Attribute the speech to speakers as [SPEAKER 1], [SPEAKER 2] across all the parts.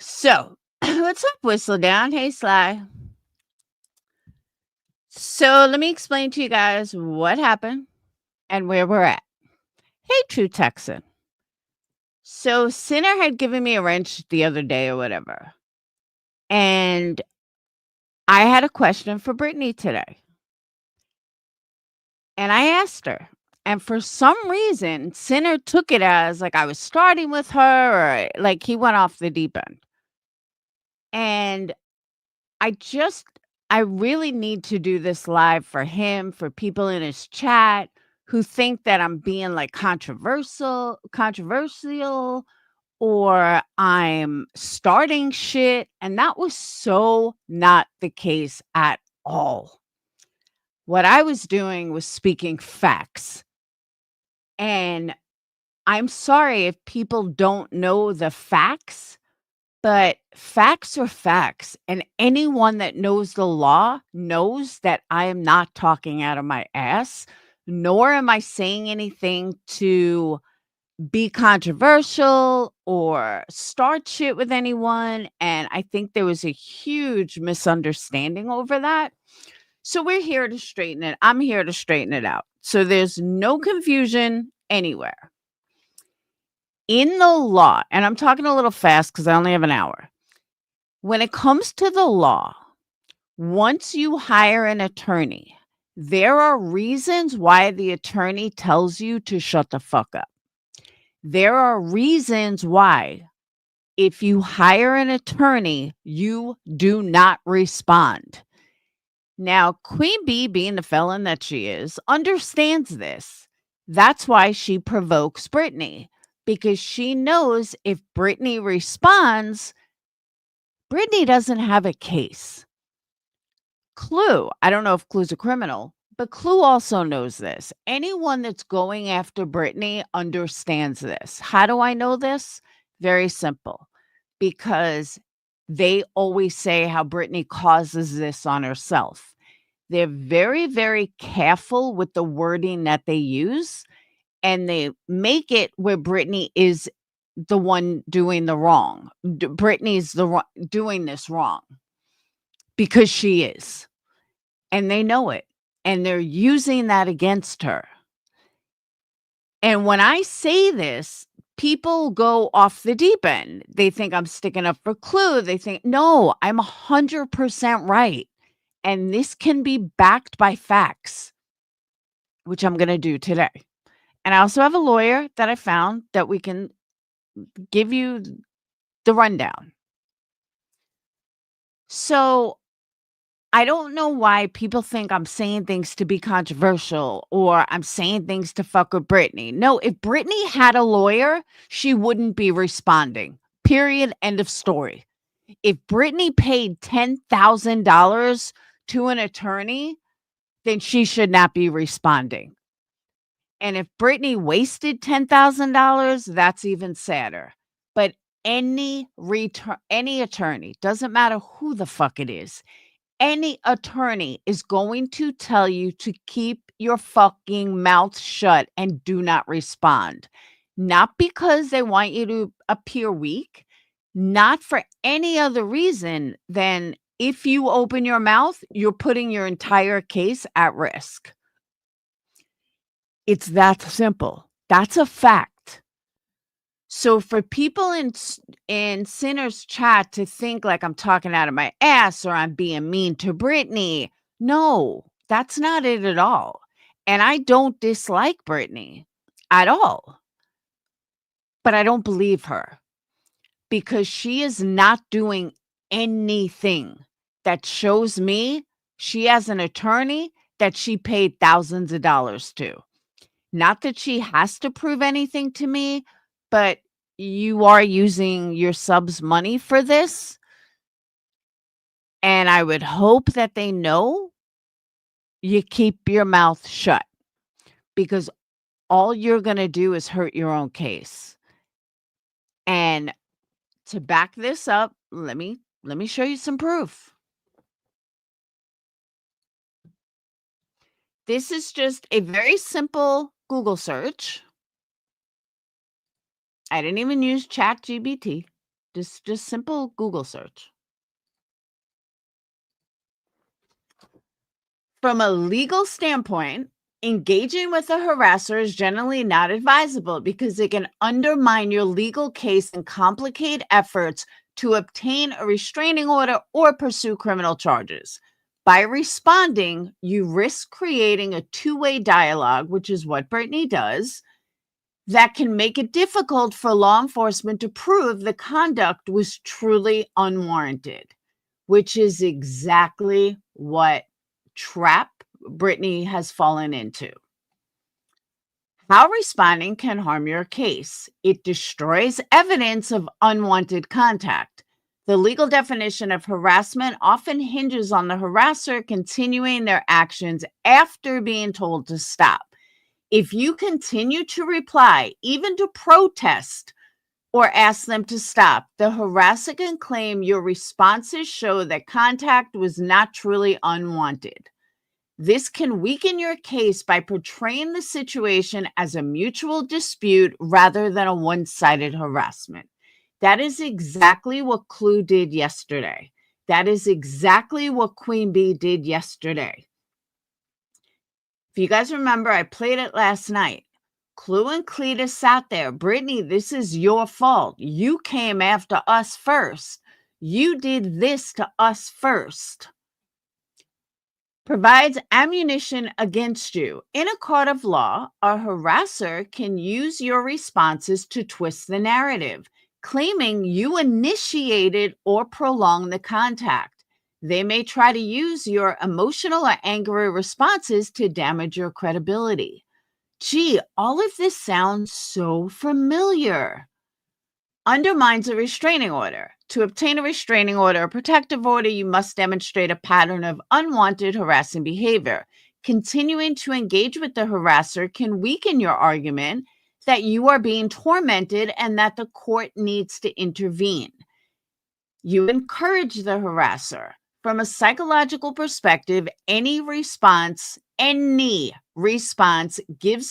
[SPEAKER 1] So, what's up, Whistle Down? Hey, Sly. So, let me explain to you guys what happened and where we're at. Hey, True Texan. So, Sinner had given me a wrench the other day or whatever. And I had a question for Brittany today. And I asked her. And for some reason, Sinner took it as like I was starting with her or like he went off the deep end. And I just I really need to do this live for him, for people in his chat who think that I'm being like controversial or I'm starting shit, and that was so not the case at all. What I was doing was speaking facts. And I'm sorry if people don't know the facts. But facts are facts, and anyone that knows the law knows that I am not talking out of my ass, nor am I saying anything to be controversial or start shit with anyone. And I think there was a huge misunderstanding over that. So we're here to straighten it. I'm here to straighten it out. So there's no confusion anywhere. In the law, and I'm talking a little fast because I only have an hour. When it comes to the law, once you hire an attorney, there are reasons why the attorney tells you to shut the fuck up. There are reasons why, if you hire an attorney, you do not respond. Now, Queen Bee, being the felon that she is, understands this. That's why she provokes Brittany, because she knows if Brittany responds, Brittany doesn't have a case. Clue, I don't know if Clue's a criminal, but Clue also knows this. Anyone that's going after Brittany understands this. How do I know this? Very simple. Because they always say how Brittany causes this on herself. They're very, very careful with the wording that they use, and they make it where Brittany is the one doing the wrong. Brittany's doing this wrong because she is. And they know it, and they're using that against her. And when I say this, people go off the deep end. They think I'm sticking up for Clue. They think, no, I'm 100% right. And this can be backed by facts, which I'm going to do today. And I also have a lawyer that I found that we can give you the rundown. So I don't know why people think I'm saying things to be controversial or I'm saying things to fuck with Brittany. No, if Brittany had a lawyer, she wouldn't be responding. Period. End of story. If Brittany paid $10,000 to an attorney, then she should not be responding. And if Brittany wasted $10,000, that's even sadder. But any attorney, doesn't matter who the fuck it is, any attorney is going to tell you to keep your fucking mouth shut and do not respond. Not because they want you to appear weak, not for any other reason than if you open your mouth, you're putting your entire case at risk. It's that simple. That's a fact. So for people in Sinner's chat to think like I'm talking out of my ass or I'm being mean to Brittany, no, that's not it at all. And I don't dislike Brittany at all. But I don't believe her because she is not doing anything that shows me she has an attorney that she paid thousands of dollars to. Not that she has to prove anything to me, but you are using your subs' money for this. And I would hope that they know you keep your mouth shut because all you're going to do is hurt your own case. And to back this up, let me show you some proof. This is just a very simple Google search. I didn't even use ChatGPT. Just simple Google search. From a legal standpoint, engaging with a harasser is generally not advisable because it can undermine your legal case and complicate efforts to obtain a restraining order or pursue criminal charges. By responding, you risk creating a two-way dialogue, which is what Brittany does, that can make it difficult for law enforcement to prove the conduct was truly unwarranted, which is exactly what trap Brittany has fallen into. How responding can harm your case. It destroys evidence of unwanted contact. The legal definition of harassment often hinges on the harasser continuing their actions after being told to stop. If you continue to reply, even to protest or ask them to stop, the harasser can claim your responses show that contact was not truly unwanted. This can weaken your case by portraying the situation as a mutual dispute rather than a one-sided harassment. That is exactly what Clue did yesterday. That is exactly what Queen Bee did yesterday. If you guys remember, I played it last night. Clue and Cletus sat there. Brittany, this is your fault. You came after us first. You did this to us first. Provides ammunition against you. In a court of law, a harasser can use your responses to twist the narrative, claiming you initiated or prolonged the contact. They may try to use your emotional or angry responses to damage your credibility. Gee, all of this sounds so familiar. Undermines a restraining order. To obtain a restraining order or protective order, you must demonstrate a pattern of unwanted harassing behavior. Continuing to engage with the harasser can weaken your argument that you are being tormented and that the court needs to intervene. You encourage the harasser. From a psychological perspective, any response gives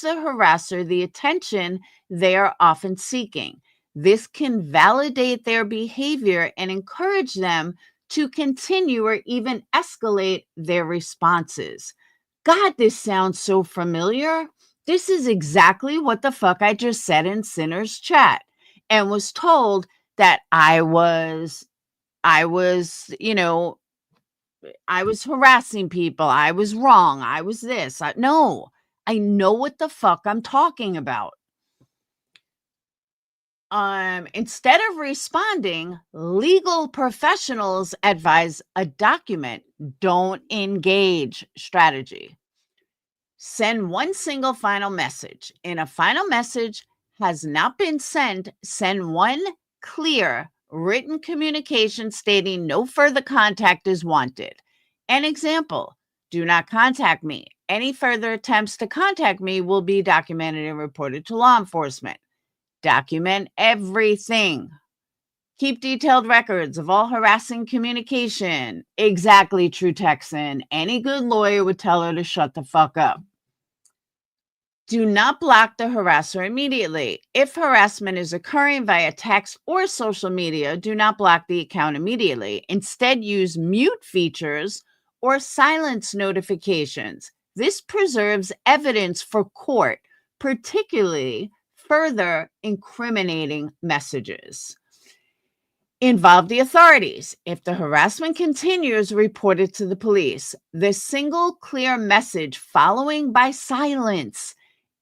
[SPEAKER 1] the harasser the attention they are often seeking. This can validate their behavior and encourage them to continue or even escalate their responses. God, this sounds so familiar. This is exactly what the fuck I just said in Sinner's chat and was told that I was, I was harassing people. I was wrong. I was this. No, I know what the fuck I'm talking about. Instead of responding, legal professionals advise a document, don't engage strategy. Send one single final message. In a final message has not been sent, send one clear written communication stating no further contact is wanted. An example, do not contact me. Any further attempts to contact me will be documented and reported to law enforcement. Document everything. Keep detailed records of all harassing communication. Exactly, True Texan. Any good lawyer would tell her to shut the fuck up. Do not block the harasser immediately. If harassment is occurring via text or social media, do not block the account immediately. Instead, use mute features or silence notifications. This preserves evidence for court, particularly further incriminating messages. Involve the authorities. If the harassment continues, report it to the police. The single clear message following by silence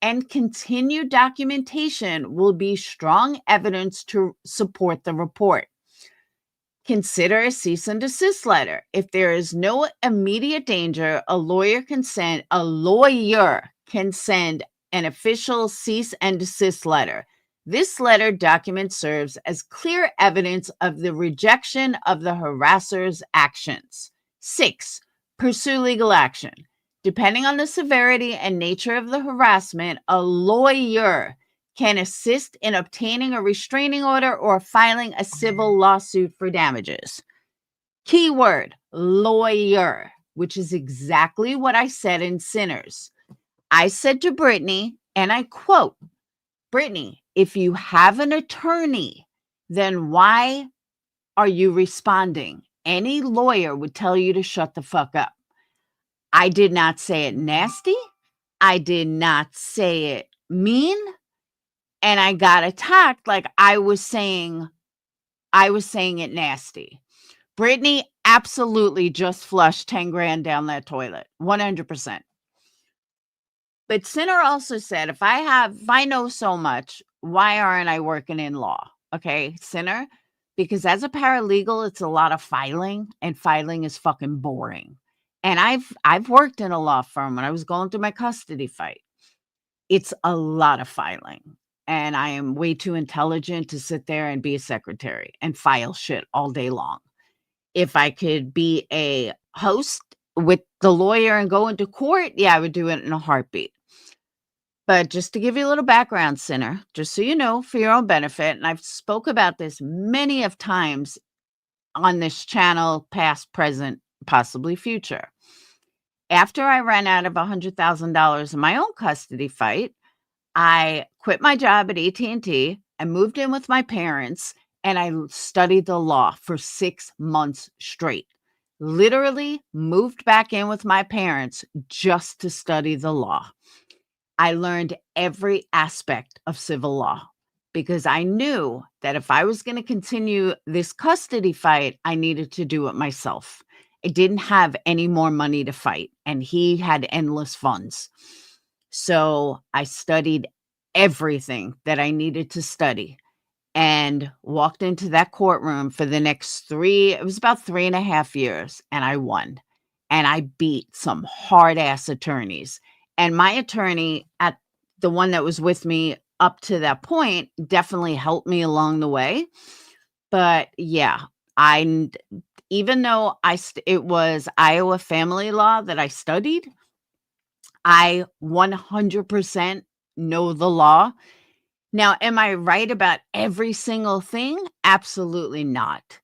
[SPEAKER 1] and continued documentation will be strong evidence to support the report. Consider a cease and desist letter. If there is no immediate danger, a lawyer can send an official cease and desist letter. This letter document serves as clear evidence of the rejection of the harasser's actions. 6. Pursue legal action. Depending on the severity and nature of the harassment, a lawyer can assist in obtaining a restraining order or filing a civil lawsuit for damages. Keyword, lawyer, which is exactly what I said in Sinners. I said to Brittany, and I quote, Brittany, if you have an attorney then why are you responding? Any lawyer would tell you to shut the fuck up. I did not say it nasty. I did not say it mean. And I got attacked like I was saying it nasty. Brittany absolutely just flushed 10 grand down that toilet. 100%. But Sinner also said, if I know so much, why aren't I working in law? Okay, Sinner, because as a paralegal, it's a lot of filing, and filing is fucking boring. And I've worked in a law firm when I was going through my custody fight. It's a lot of filing. And I am way too intelligent to sit there and be a secretary and file shit all day long. If I could be a host with the lawyer and go into court, yeah, I would do it in a heartbeat. But just to give you a little background, Sinner, just so you know, for your own benefit, and I've spoke about this many of times on this channel, past, present, possibly future. After I ran out of $100,000 in my own custody fight, I quit my job at AT&T and moved in with my parents, and I studied the law for 6 months straight. Literally moved back in with my parents just to study the law. I learned every aspect of civil law because I knew that if I was going to continue this custody fight, I needed to do it myself. I didn't have any more money to fight, and he had endless funds. So I studied everything that I needed to study and walked into that courtroom for the next it was about 3.5 years, and I won. And I beat some hard ass attorneys. And my attorney, at the one that was with me up to that point, definitely helped me along the way. But yeah, even though it was Iowa family law that I studied, I 100% know the law. Now, am I right about every single thing? Absolutely not.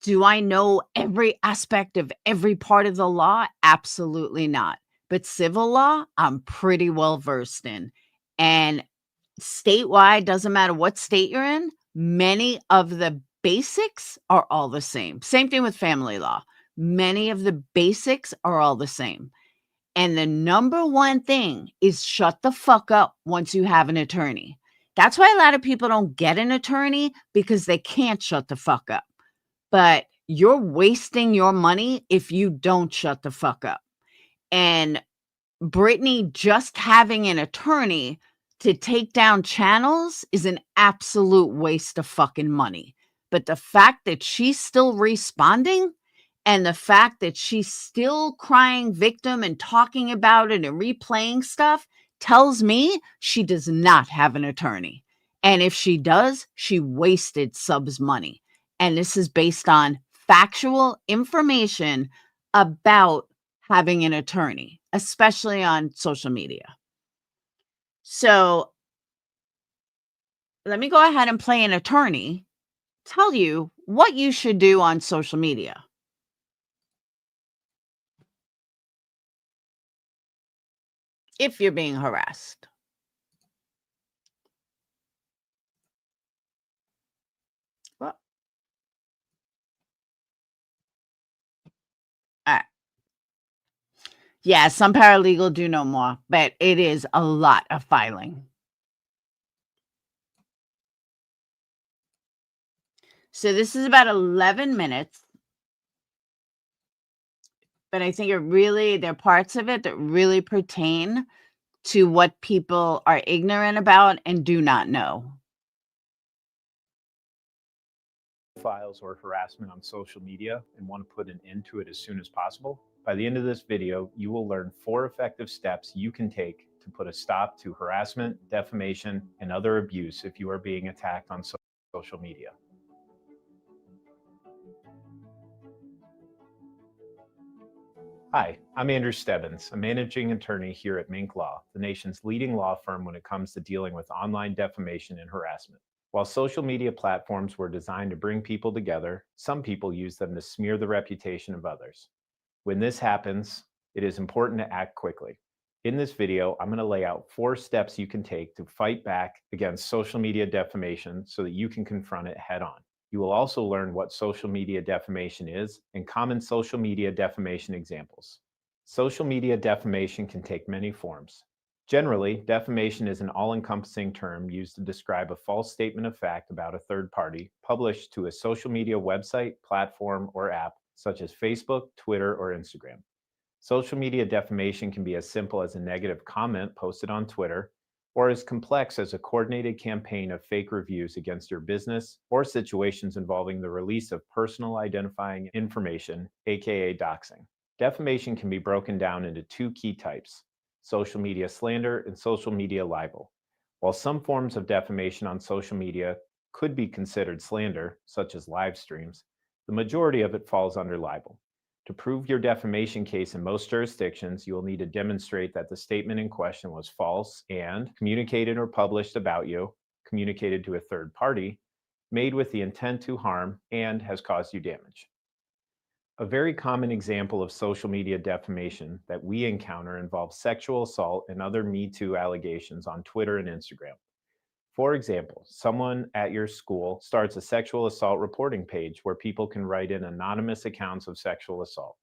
[SPEAKER 1] Do I know every aspect of every part of the law? Absolutely not. But civil law, I'm pretty well versed in. And statewide, doesn't matter what state you're in, many of the basics are all the same. Same thing with family law. Many of the basics are all the same. And the number one thing is shut the fuck up once you have an attorney. That's why a lot of people don't get an attorney, because they can't shut the fuck up. But you're wasting your money if you don't shut the fuck up. And Brittany just having an attorney to take down channels is an absolute waste of fucking money. But the fact that she's still responding, and the fact that she's still crying victim and talking about it and replaying stuff, tells me she does not have an attorney. And if she does, she wasted subs money. And this is based on factual information about having an attorney, especially on social media. So let me go ahead and play an attorney tell you what you should do on social media if you're being harassed. Well, uh, yeah, some paralegal do know more, but it is a lot of filing. So this is about 11 minutes, but I think there are parts of it that really pertain to what people are ignorant about and do not know.
[SPEAKER 2] Files or harassment on social media and want to put an end to it as soon as possible? By the end of this video, you will learn 4 effective steps you can take to put a stop to harassment, defamation, and other abuse if you are being attacked on social media. Hi, I'm Andrew Stebbins, a managing attorney here at Mink Law, the nation's leading law firm when it comes to dealing with online defamation and harassment. While social media platforms were designed to bring people together, some people use them to smear the reputation of others. When this happens, it is important to act quickly. In this video, I'm going to lay out 4 steps you can take to fight back against social media defamation so that you can confront it head on. You will also learn what social media defamation is and common social media defamation examples. Social media defamation can take many forms. Generally, defamation is an all-encompassing term used to describe a false statement of fact about a third party published to a social media website, platform, or app such as Facebook, Twitter, or Instagram. Social media defamation can be as simple as a negative comment posted on Twitter, or as complex as a coordinated campaign of fake reviews against your business, or situations involving the release of personal identifying information, aka doxing. Defamation can be broken down into 2 key types: social media slander and social media libel. While some forms of defamation on social media could be considered slander, such as live streams, the majority of it falls under libel. To prove your defamation case in most jurisdictions, you will need to demonstrate that the statement in question was false and communicated or published about you, communicated to a third party, made with the intent to harm, and has caused you damage. A very common example of social media defamation that we encounter involves sexual assault and other Me Too allegations on Twitter and Instagram. For example, someone at your school starts a sexual assault reporting page where people can write in anonymous accounts of sexual assault.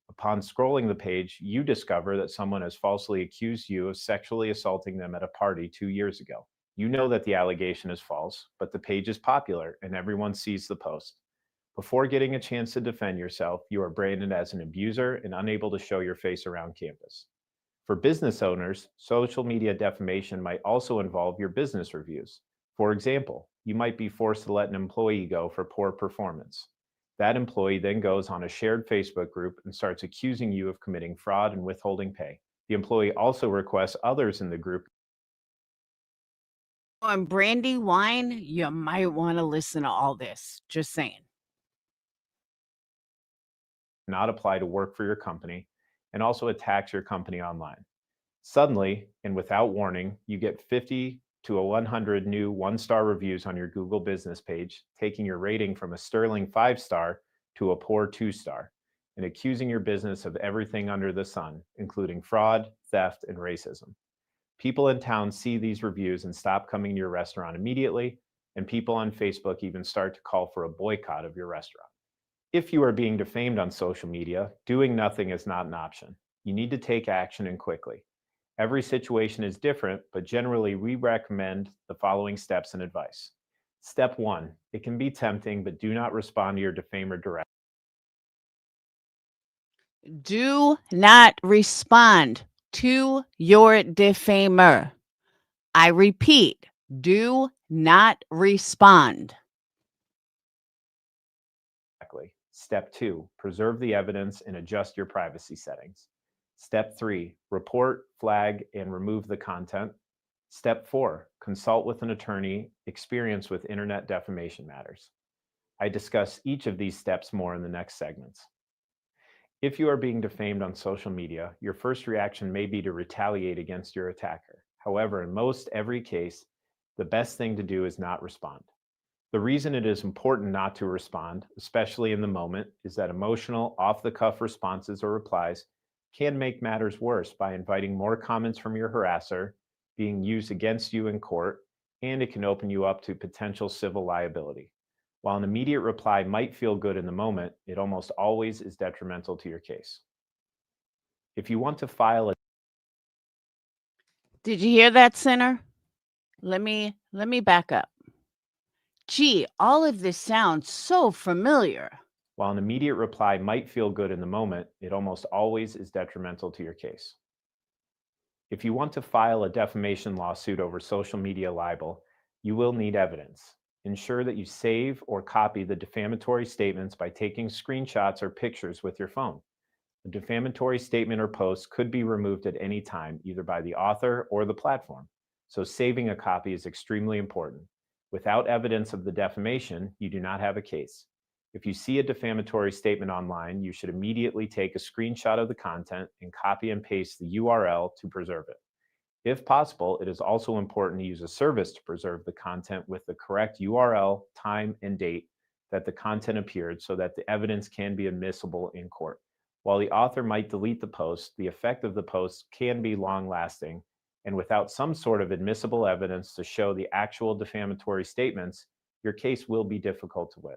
[SPEAKER 2] Upon scrolling the page, you discover that someone has falsely accused you of sexually assaulting them at a party 2 years ago. You know that the allegation is false, but the page is popular and everyone sees the post. Before getting a chance to defend yourself, you are branded as an abuser and unable to show your face around campus. For business owners, social media defamation might also involve your business reviews. For example, you might be forced to let an employee go for poor performance. That employee then goes on a shared Facebook group and starts accusing you of committing fraud and withholding pay. The employee also requests others in the group
[SPEAKER 1] On Brandy Wine, you might want to listen to all this. Just saying.
[SPEAKER 2] not apply to work for your company and also attacks your company online. Suddenly, and without warning, you get 50 to 100 new 1-star reviews on your Google business page, taking your rating from a sterling 5-star to a poor 2-star, and accusing your business of everything under the sun, including fraud, theft, and racism. People in town see these reviews and stop coming to your restaurant immediately, and people on Facebook even start to call for a boycott of your restaurant. If you are being defamed on social media, doing nothing is not an option. You need to take action and quickly. Every situation is different, but generally we recommend the following steps and advice. Step 1, it can be tempting, but do not respond to your defamer directly.
[SPEAKER 1] Do not respond to your defamer. I repeat, do not respond.
[SPEAKER 2] Step 2, preserve the evidence and adjust your privacy settings. Step 3, report, flag, and remove the content. Step 4, consult with an attorney experienced with internet defamation matters. I discuss each of these steps more in the next segments. If you are being defamed on social media, your first reaction may be to retaliate against your attacker. However, in most every case, the best thing to do is not respond. The reason it is important not to respond, especially in the moment, is that emotional, off-the-cuff responses or replies can make matters worse by inviting more comments from your harasser, being used against you in court, and it can open you up to potential civil liability. While an immediate reply might feel good in the moment, it almost always is detrimental to your case. If you want to file a
[SPEAKER 1] Did you hear that, Sinner? Let me back up. Gee, all of this sounds so familiar.
[SPEAKER 2] While an immediate reply might feel good in the moment, it almost always is detrimental to your case. If you want to file a defamation lawsuit over social media libel, you will need evidence. Ensure that you save or copy the defamatory statements by taking screenshots or pictures with your phone. A defamatory statement or post could be removed at any time, either by the author or the platform. So saving a copy is extremely important. Without evidence of the defamation, you do not have a case. If you see a defamatory statement online, you should immediately take a screenshot of the content and copy and paste the URL to preserve it. If possible, it is also important to use a service to preserve the content with the correct URL, time, and date that the content appeared so that the evidence can be admissible in court. While the author might delete the post, the effect of the post can be long lasting, and without some sort of admissible evidence to show the actual defamatory statements, your case will be difficult to win.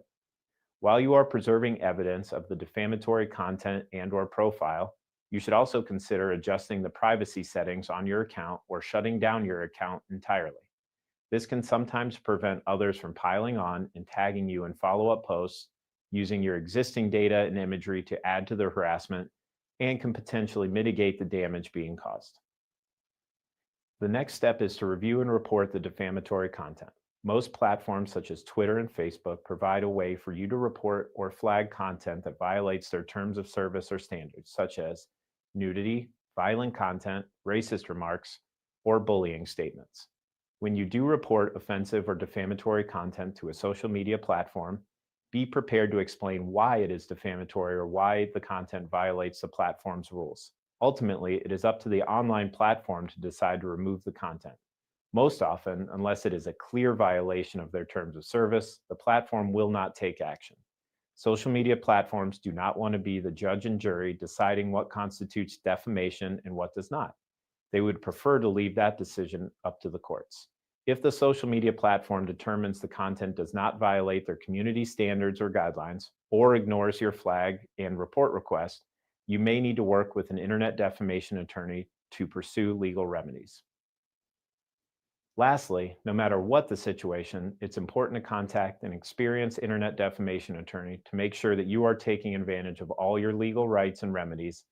[SPEAKER 2] While you are preserving evidence of the defamatory content and/or profile, you should also consider adjusting the privacy settings on your account or shutting down your account entirely. This can sometimes prevent others from piling on and tagging you in follow-up posts, using your existing data and imagery to add to the harassment, and can potentially mitigate the damage being caused. The next step is to review and report the defamatory content. Most platforms, such as Twitter and Facebook, provide a way for you to report or flag content that violates their terms of service or standards, such as nudity, violent content, racist remarks, or bullying statements. When you do report offensive or defamatory content to a social media platform, be prepared to explain why it is defamatory or why the content violates the platform's rules. Ultimately, it is up to the online platform to decide to remove the content. Most often, unless it is a clear violation of their terms of service, the platform will not take action. Social media platforms do not want to be the judge and jury deciding what constitutes defamation and what does not. They would prefer to leave that decision up to the courts. If the social media platform determines the content does not violate their community standards or guidelines, or ignores your flag and report request, you may need to work with an internet defamation attorney to pursue legal remedies. Lastly, no matter what the situation, it's important to contact an experienced internet defamation attorney to make sure that you are taking advantage of all your legal rights and remedies,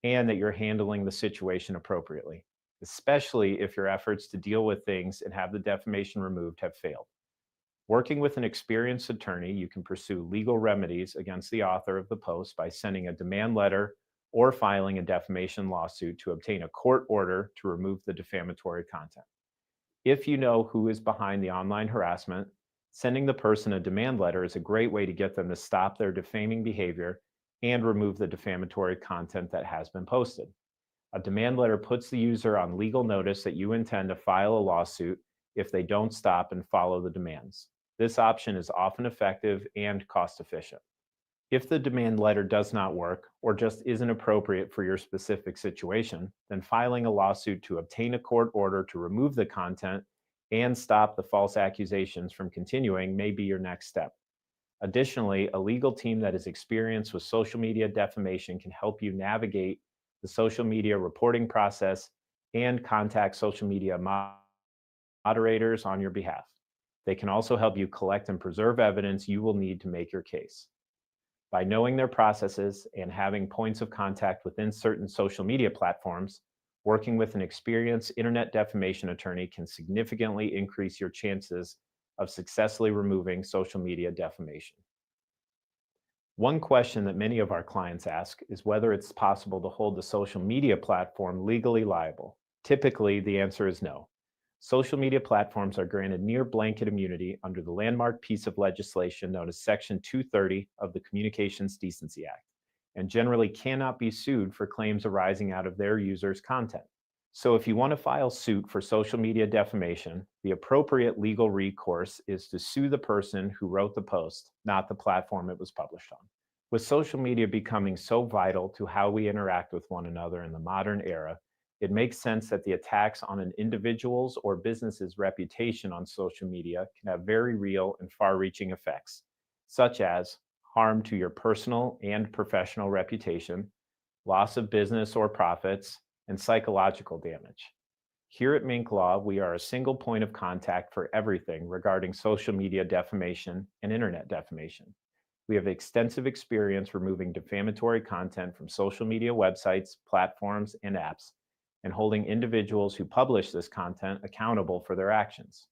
[SPEAKER 2] and that you're handling the situation appropriately, especially if your efforts to deal with things and have the defamation removed have failed. Working with an experienced attorney, you can pursue legal remedies against the author of the post by sending a demand letter or filing a defamation lawsuit to obtain a court order to remove the defamatory content. If you know who is behind the online harassment, sending the person a demand letter is a great way to get them to stop their defaming behavior and remove the defamatory content that has been posted. A demand letter puts the user on legal notice that you intend to file a lawsuit if they don't stop and follow the demands. This option is often effective and cost efficient. If the demand letter does not work or just isn't appropriate for your specific situation, then filing a lawsuit to obtain a court order to remove the content and stop the false accusations from continuing may be your next step. Additionally, a legal team that is experienced with social media defamation can help you navigate the social media reporting process and contact social media moderators on your behalf. They can also help you collect and preserve evidence you will need to make your case. By knowing their processes and having points of contact within certain social media platforms, working with an experienced internet defamation attorney can significantly increase your chances of successfully removing social media defamation. One question that many of our clients ask is whether it's possible to hold the social media platform legally liable. Typically, the answer is no. Social media platforms are granted near blanket immunity under the landmark piece of legislation known as Section 230 of the Communications Decency Act, and generally cannot be sued for claims arising out of their users' content. So if you want to file suit for social media defamation, the appropriate legal recourse is to sue the person who wrote the post, not the platform it was published on. With social media becoming so vital to how we interact with one another in the modern era, it makes sense that the attacks on an individual's or business's reputation on social media can have very real and far-reaching effects, such as harm to your personal and professional reputation, loss of business or profits, and psychological damage. Here at Mink Law, we are a single point of contact for everything regarding social media defamation and internet defamation. We have extensive experience removing defamatory content from social media websites, platforms, and apps, and holding individuals who publish this content accountable for their actions.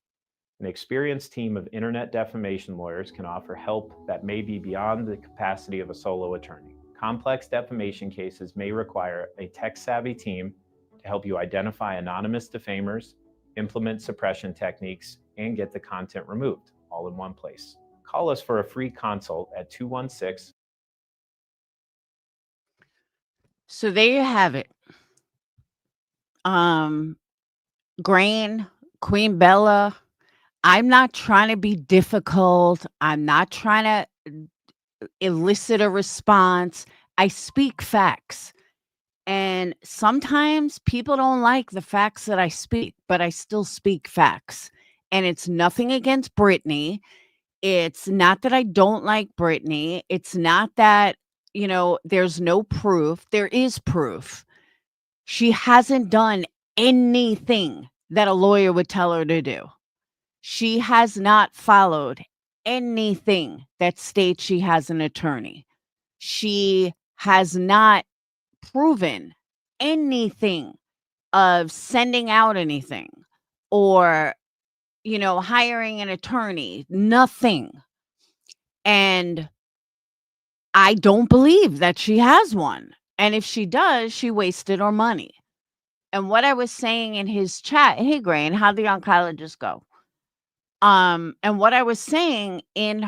[SPEAKER 2] An experienced team of internet defamation lawyers can offer help that may be beyond the capacity of a solo attorney. Complex defamation cases may require a tech-savvy team to help you identify anonymous defamers, implement suppression techniques, and get the content removed, all in one place. Call us for a free consult at 216.
[SPEAKER 1] So there you have it. Grain, Queen Bella. I'm not trying to be difficult. I'm not trying to elicit a response. I speak facts. And sometimes people don't like the facts that I speak, but I still speak facts. And it's nothing against Brittany. It's not that I don't like Brittany. It's not that, there's no proof. There is proof. She hasn't done anything that a lawyer would tell her to do. She has not followed anything that states she has an attorney. She has not proven anything of sending out anything or, hiring an attorney, nothing. And I don't believe that she has one. And if she does, she wasted her money. And what I was saying in his chat, hey Grain, how'd the oncologist go? And what I was saying in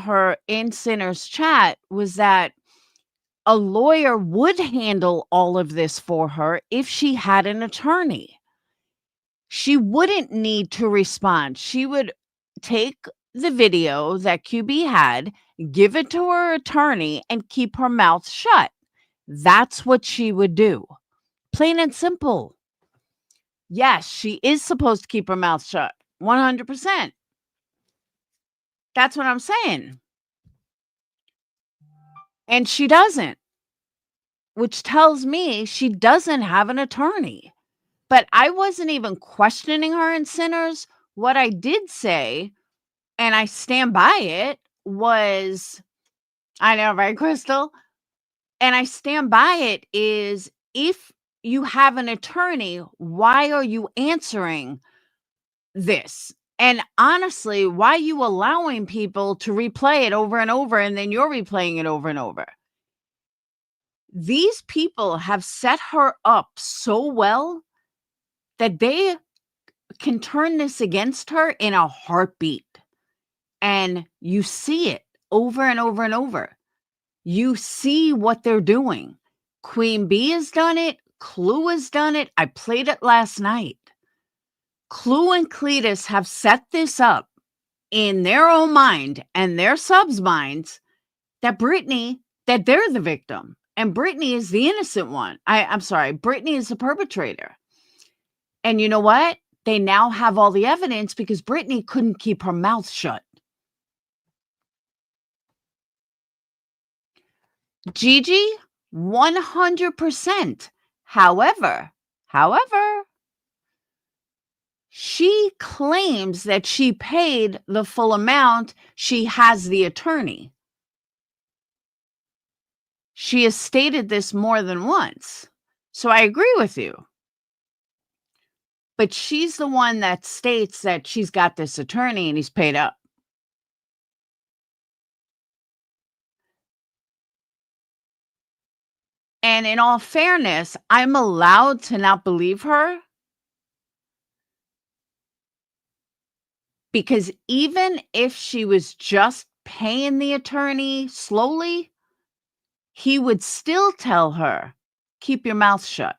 [SPEAKER 1] Sinner's chat was that a lawyer would handle all of this for her if she had an attorney. She wouldn't need to respond. She would take the video that QB had, give it to her attorney, and keep her mouth shut. That's what she would do. Plain and simple. Yes, she is supposed to keep her mouth shut. 100%. That's what I'm saying. And she doesn't, which tells me she doesn't have an attorney. But I wasn't even questioning her in Sinners. What I did say, and I stand by it, was, I know, right, Crystal? And I stand by it, is if you have an attorney, why are you answering this? And honestly, why are you allowing people to replay it over and over, and then you're replaying it over and over? These people have set her up so well that they can turn this against her in a heartbeat. And you see it over and over and over. You see what they're doing. Queen Bee has done it. Clue has done it. I played it last night. Clue and Cletus have set this up in their own mind and their subs' minds that they're the victim. And Brittany is the innocent one. I'm sorry, Brittany is the perpetrator. And you know what? They now have all the evidence because Brittany couldn't keep her mouth shut. Gigi, 100%. However, she claims that she paid the full amount. She has the attorney. She has stated this more than once. So I agree with you. But she's the one that states that she's got this attorney and he's paid up. And in all fairness, I'm allowed to not believe her. Because even if she was just paying the attorney slowly, he would still tell her, keep your mouth shut.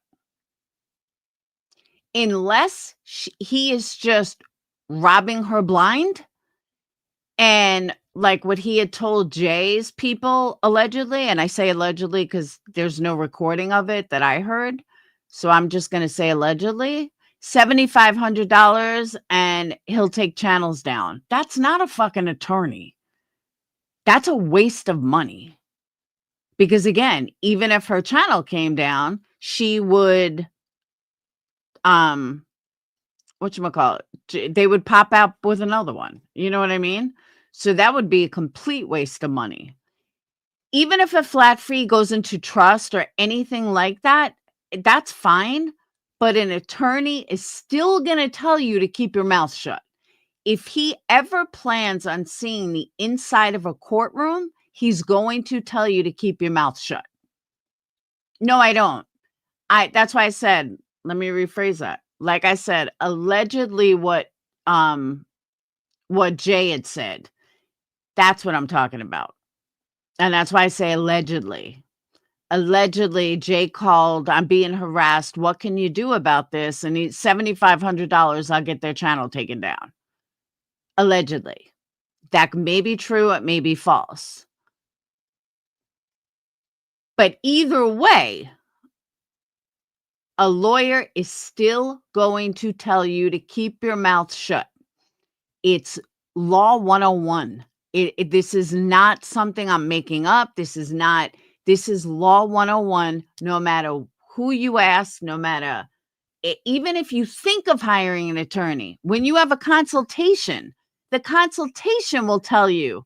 [SPEAKER 1] Unless he is just robbing her blind. And like what he had told Jay's people, allegedly, and I say allegedly because there's no recording of it that I heard. So I'm just going to say allegedly, $7,500 and he'll take channels down. That's not a fucking attorney. That's a waste of money. Because again, even if her channel came down, she would, whatchamacallit, they would pop out with another one. You know what I mean? So that would be a complete waste of money. Even if a flat fee goes into trust or anything like that, that's fine. But an attorney is still going to tell you to keep your mouth shut. If he ever plans on seeing the inside of a courtroom, he's going to tell you to keep your mouth shut. No, I don't. That's why I said, let me rephrase that. Like I said, allegedly what Jay had said, that's what I'm talking about. And that's why I say allegedly. Allegedly, Jay called, I'm being harassed. What can you do about this? And he's $7,500. I'll get their channel taken down. Allegedly. That may be true. It may be false. But either way, a lawyer is still going to tell you to keep your mouth shut. It's law 101. This is not something I'm making up. This is law 101, no matter who you ask, no matter, even if you think of hiring an attorney, when you have a consultation, the consultation will tell you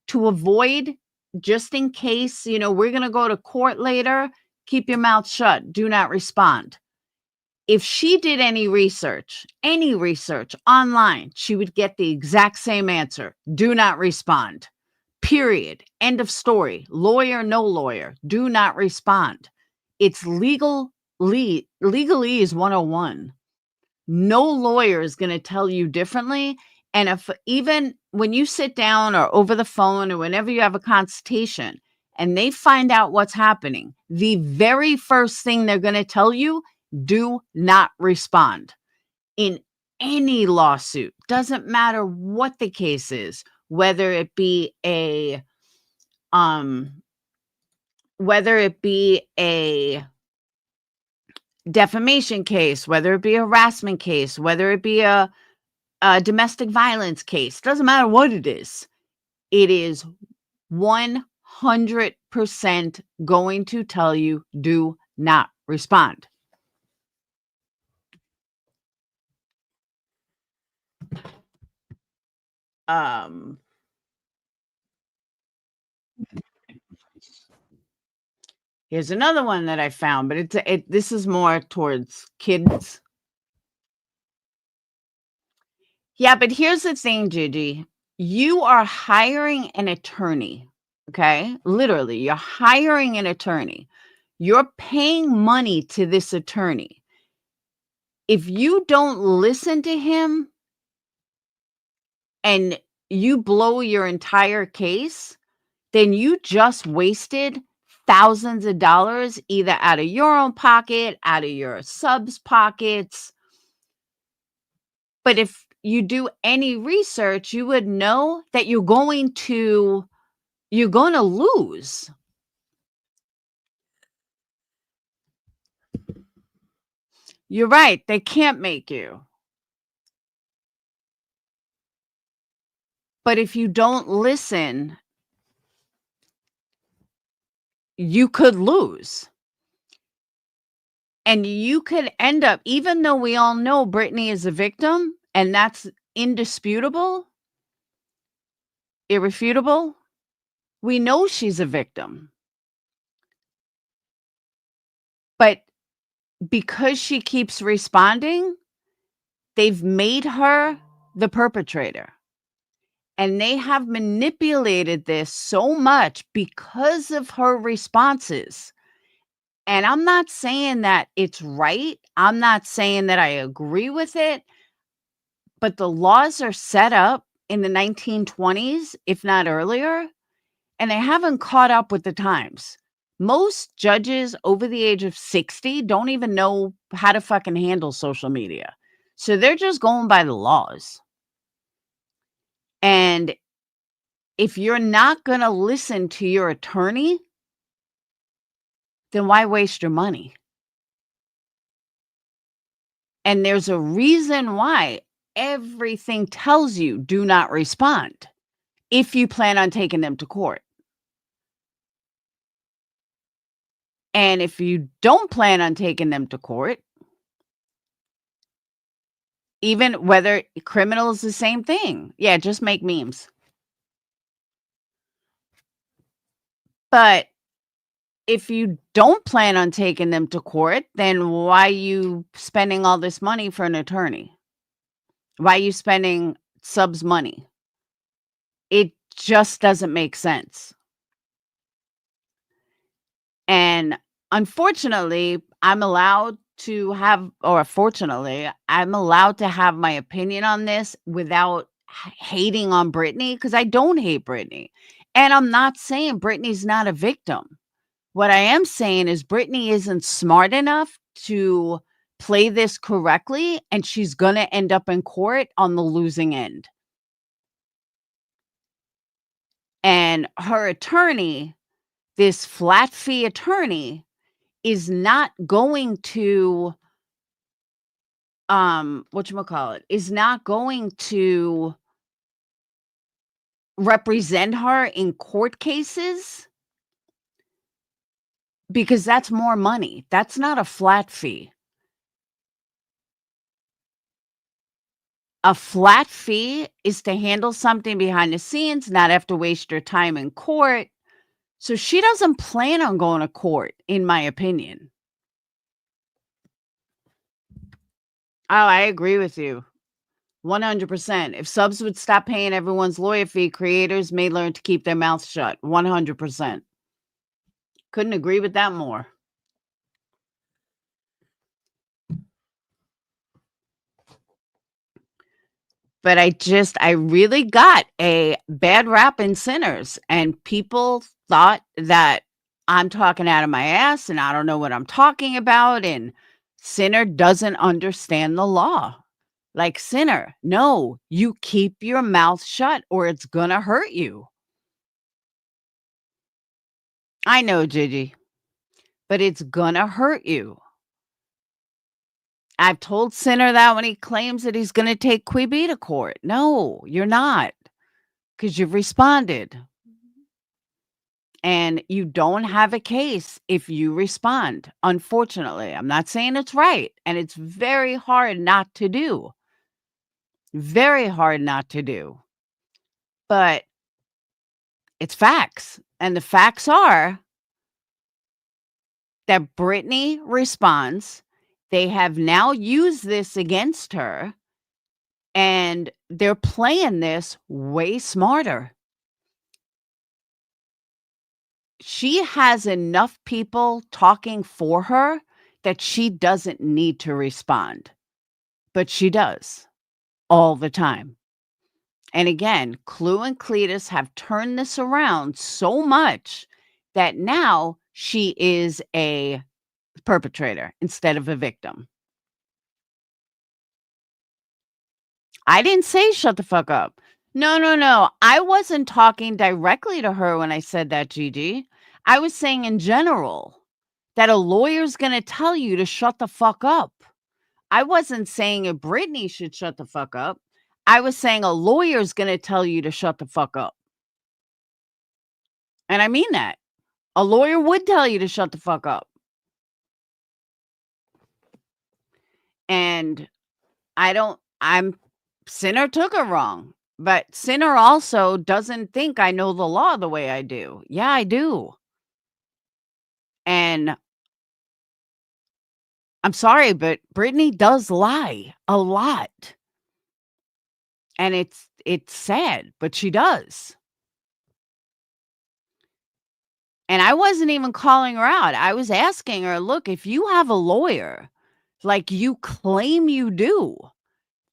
[SPEAKER 1] to avoid, just in case, we're going to go to court later, keep your mouth shut. Do not respond. If she did any research online, she would get the exact same answer. Do not respond. Period. End of story. Lawyer, no lawyer. Do not respond. It's legalese 101. No lawyer is going to tell you differently. And if even when you sit down or over the phone or whenever you have a consultation and they find out what's happening, the very first thing they're going to tell you, do not respond. In any lawsuit, doesn't matter what the case is, whether it be a defamation case, whether it be a harassment case, whether it be a domestic violence case, doesn't matter what it is 100% going to tell you, do not respond. Here's another one that I found, but this is more towards kids. Yeah, but here's the thing, Gigi. You are hiring an attorney, okay? Literally, you're hiring an attorney. You're paying money to this attorney. If you don't listen to him and you blow your entire case, then you just wasted thousands of dollars, either out of your own pocket, out of your subs' pockets. But if you do any research, you would know that you're going to lose. You're right. They can't make you. But if you don't listen, you could lose. And you could end up, even though we all know Brittany is a victim, and that's indisputable, irrefutable, we know she's a victim. But because she keeps responding, they've made her the perpetrator. And they have manipulated this so much because of her responses. And I'm not saying that it's right. I'm not saying that I agree with it. But the laws are set up in the 1920s, if not earlier, and they haven't caught up with the times. Most judges over the age of 60 don't even know how to fucking handle social media. So they're just going by the laws. And if you're not going to listen to your attorney, then why waste your money? And there's a reason why everything tells you do not respond if you plan on taking them to court. And if you don't plan on taking them to court, even whether criminal is the same thing. Yeah, just make memes. But if you don't plan on taking them to court, then why are you spending all this money for an attorney? Why are you spending subs money? It just doesn't make sense. And unfortunately, I'm allowed to have, or fortunately, I'm allowed to have my opinion on this without hating on Brittany, because I don't hate Brittany. And I'm not saying Brittany's not a victim. What I am saying is Brittany isn't smart enough to play this correctly, and she's going to end up in court on the losing end. And her attorney this flat fee attorney is not going to, whatchamacallit, is not going to represent her in court cases because that's more money. That's not a flat fee. A flat fee is to handle something behind the scenes, not have to waste your time in court. So she doesn't plan on going to court, in my opinion. Oh, I agree with you. 100%. If subs would stop paying everyone's lawyer fee, creators may learn to keep their mouths shut. 100%. Couldn't agree with that more. But I really got a bad rap in Sinners, and people thought that I'm talking out of my ass and I don't know what I'm talking about, and Sinner doesn't understand the law. Like, Sinner, no, you keep your mouth shut or it's gonna hurt you. I know, Gigi, but it's gonna hurt you. I've told Sinner that when he claims that he's gonna take Quibi to court. No, you're not, because you've responded. And you don't have a case if you respond, unfortunately. I'm not saying it's right, and it's very hard not to do. Very hard not to do. But it's facts, and the facts are that Brittany responds. They have now used this against her, and they're playing this way smarter. She has enough people talking for her that she doesn't need to respond, but she does all the time. And again, Clue and Cletus have turned this around so much that now she is a perpetrator instead of a victim. I didn't say shut the fuck up. No. I wasn't talking directly to her when I said that, Gigi. I was saying in general that a lawyer's going to tell you to shut the fuck up. I wasn't saying if Brittany should shut the fuck up. I was saying a lawyer's going to tell you to shut the fuck up. And I mean that. A lawyer would tell you to shut the fuck up. And Sinner took it wrong, but Sinner also doesn't think I know the law the way I do. Yeah, I do. And I'm sorry, but Brittany does lie a lot. And it's sad, but she does. And I wasn't even calling her out. I was asking her, look, if you have a lawyer like you claim you do,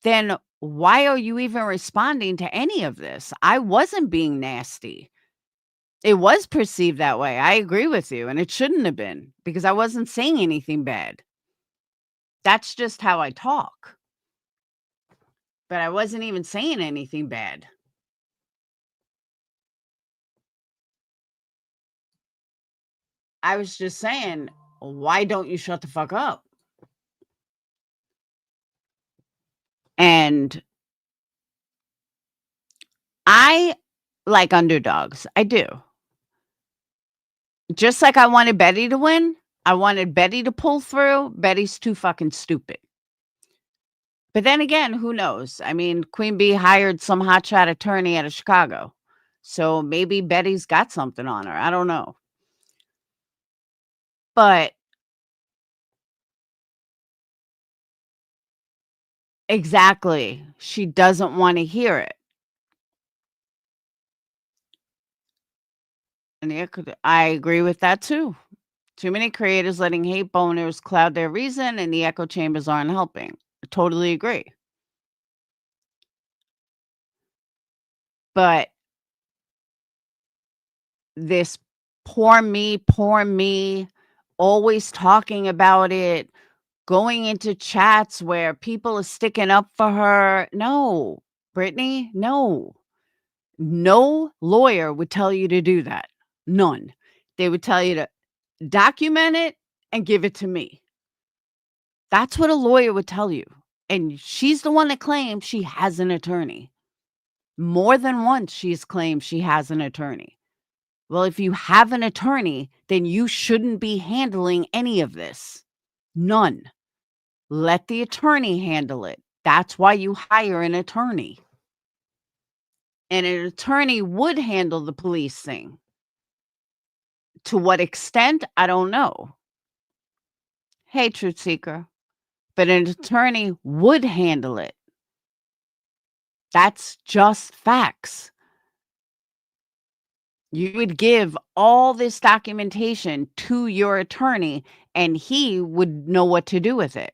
[SPEAKER 1] then why are you even responding to any of this? I wasn't being nasty. It was perceived that way. I agree with you. And it shouldn't have been, because I wasn't saying anything bad. That's just how I talk. But I wasn't even saying anything bad. I was just saying, why don't you shut the fuck up? And I like underdogs. I do. Just like I wanted Betty to win, I wanted Betty to pull through. Betty's too fucking stupid. But then again, who knows? I mean, Queen Bee hired some hotshot attorney out of Chicago. So maybe Betty's got something on her. I don't know. But exactly. She doesn't want to hear it. And I agree with that too. Too many creators letting hate boners cloud their reason, and the echo chambers aren't helping. I totally agree. But this poor me, always talking about it, going into chats where people are sticking up for her. No, Brittany, no. No lawyer would tell you to do that. None. They would tell you to document it and give it to me. That's what a lawyer would tell you. And she's the one that claims she has an attorney. More than once, she's claimed she has an attorney. Well, if you have an attorney, then you shouldn't be handling any of this. None. Let the attorney handle it. That's why you hire an attorney. And an attorney would handle the police thing. To what extent, I don't know. Hey, truth seeker. But an attorney would handle it. That's just facts. You would give all this documentation to your attorney, and he would know what to do with it.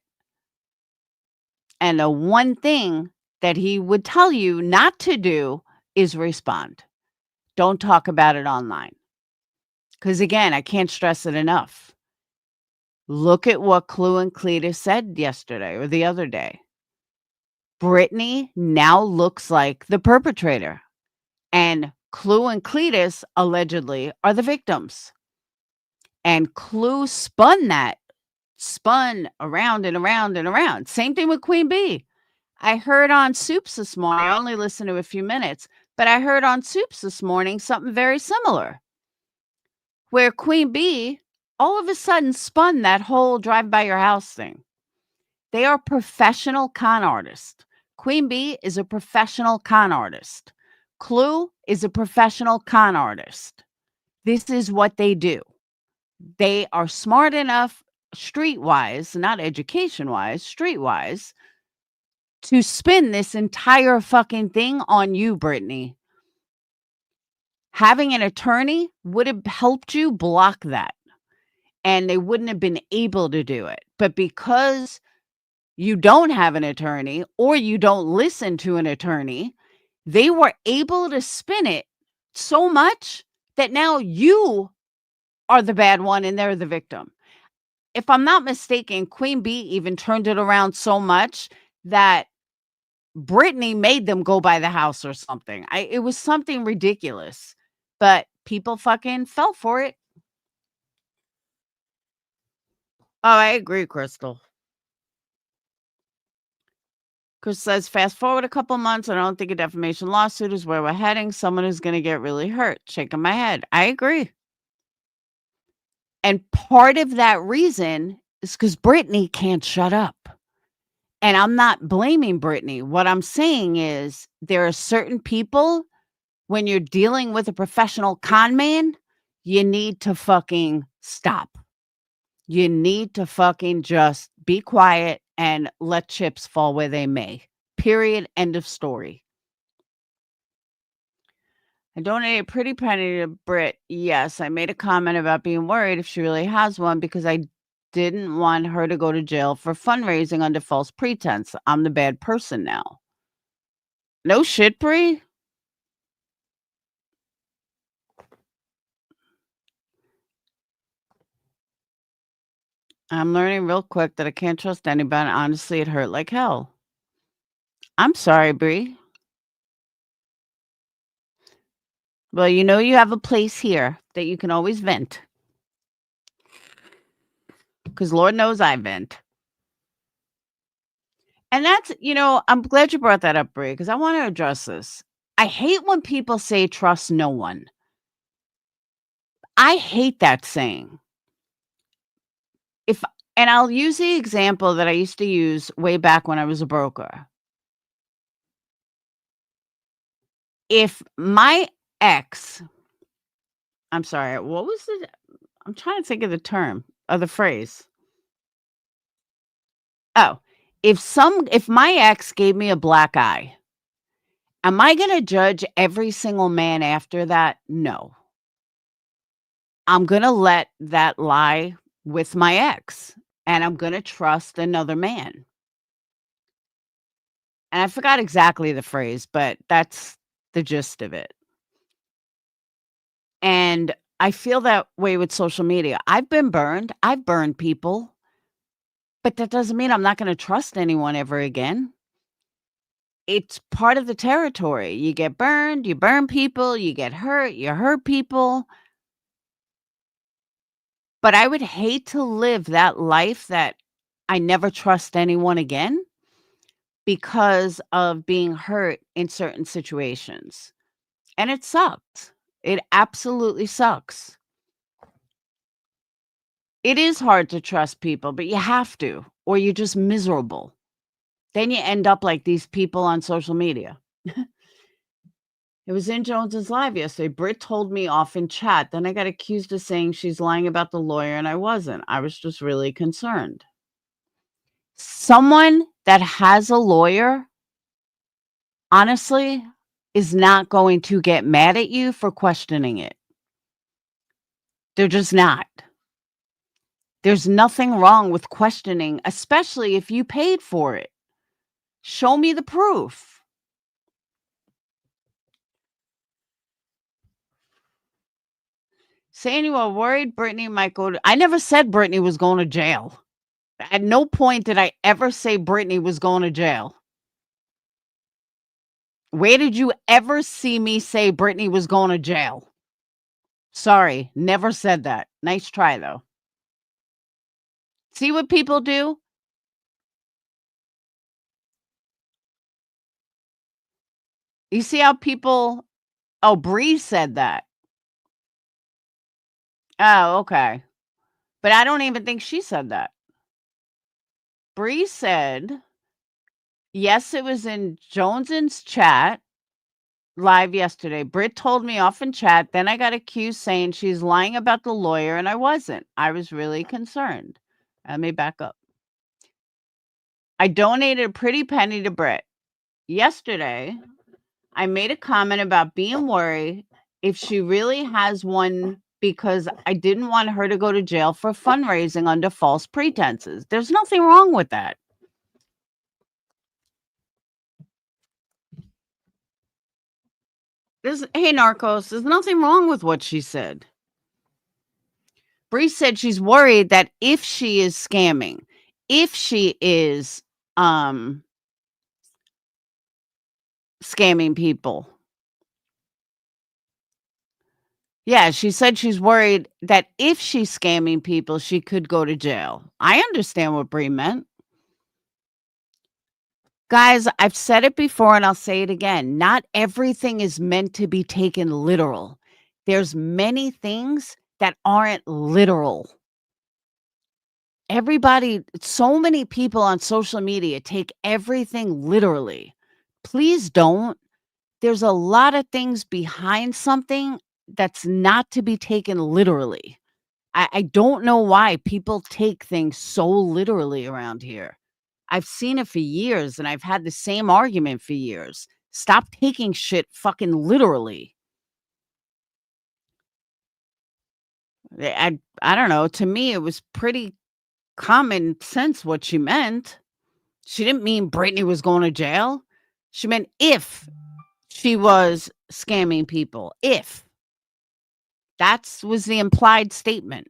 [SPEAKER 1] And the one thing that he would tell you not to do is respond. Don't talk about it online. Because again, I can't stress it enough. Look at what Clue and Cletus said yesterday or the other day. Brittany now looks like the perpetrator. And Clue and Cletus allegedly are the victims. And Clue spun around and around and around. Same thing with Queen Bee. I heard on Soups this morning, I only listened to a few minutes, but I heard on Soups this morning something very similar. Where Queen Bee all of a sudden spun that whole drive by your house thing. They are professional con artists. Queen Bee is a professional con artist. Clue is a professional con artist. This is what they do. They are smart enough, streetwise, not education-wise, streetwise, to spin this entire fucking thing on you, Brittany. Having an attorney would have helped you block that. And they wouldn't have been able to do it. But because you don't have an attorney or you don't listen to an attorney, they were able to spin it so much that now you are the bad one and they're the victim. If I'm not mistaken, Queen Bee even turned it around so much that Brittany made them go by the house or something. It was something ridiculous, but people fucking fell for it. Oh, I agree, Crystal. Chris says, fast forward a couple months. I don't think a defamation lawsuit is where we're heading. Someone is going to get really hurt. Shaking my head. I agree. And part of that reason is because Brittany can't shut up. And I'm not blaming Brittany. What I'm saying is there are certain people, when you're dealing with a professional con man, you need to fucking stop. You need to fucking just be quiet and let chips fall where they may. Period. End of story. I donated a pretty penny to Brit. Yes, I made a comment about being worried if she really has one because I didn't want her to go to jail for fundraising under false pretense. I'm the bad person now. No shit, Brie. I'm learning real quick that I can't trust anybody. Honestly, it hurt like hell. I'm sorry, Brie. Well, you know you have a place here that you can always vent. Because Lord knows I vent. And that's, I'm glad you brought that up, Brie, because I want to address this. I hate when people say trust no one. I hate that saying. And I'll use the example that I used to use way back when I was a broker. If my ex, I'm sorry, what was it? I'm trying to think of the term or the phrase. Oh, if my ex gave me a black eye, am I going to judge every single man after that? No. I'm going to let that lie with my ex and I'm going to trust another man. And I forgot exactly the phrase, but that's the gist of it. And I feel that way with social media. I've been burned. I've burned people. But that doesn't mean I'm not going to trust anyone ever again. It's part of the territory. You get burned, you burn people, you get hurt, you hurt people. But I would hate to live that life that I never trust anyone again because of being hurt in certain situations. And it sucks. It absolutely sucks. It is hard to trust people, but you have to, or you're just miserable. Then you end up like these people on social media. It was in Jones's live yesterday. Britt told me off in chat. Then I got accused of saying she's lying about the lawyer, and I wasn't. I was just really concerned. Someone that has a lawyer, honestly, is not going to get mad at you for questioning it. They're just not. There's nothing wrong with questioning, especially if you paid for it. Show me the proof. Saying you are worried Brittany might go to, I never said Brittany was going to jail. At no point did I ever say Brittany was going to jail. Where did you ever see me say Brittany was going to jail? Sorry, never said that. Nice try, though. See what people do? You see how people, oh, Bree said that. Oh, okay. But I don't even think she said that. Bree said, yes, it was in Jones's chat live yesterday. Britt told me off in chat. Then I got accused saying she's lying about the lawyer, and I wasn't. I was really concerned. Let me back up. I donated a pretty penny to Britt. Yesterday, I made a comment about being worried if she really has one because I didn't want her to go to jail for fundraising under false pretenses. There's nothing wrong with that. Hey, Narcos, there's nothing wrong with what she said. Bree said she's worried that if she is scamming, if she is scamming people. Yeah, she said she's worried that if she's scamming people, she could go to jail. I understand what Bree meant. Guys, I've said it before and I'll say it again. Not everything is meant to be taken literal. There's many things that aren't literal. Everybody, so many people on social media take everything literally. Please don't. There's a lot of things behind something that's not to be taken literally. I don't know why people take things so literally around here. I've seen it for years and I've had the same argument for years. Stop taking shit fucking literally. I don't know. To me, it was pretty common sense what she meant. She didn't mean Brittany was going to jail. She meant if she was scamming people. If. That was the implied statement.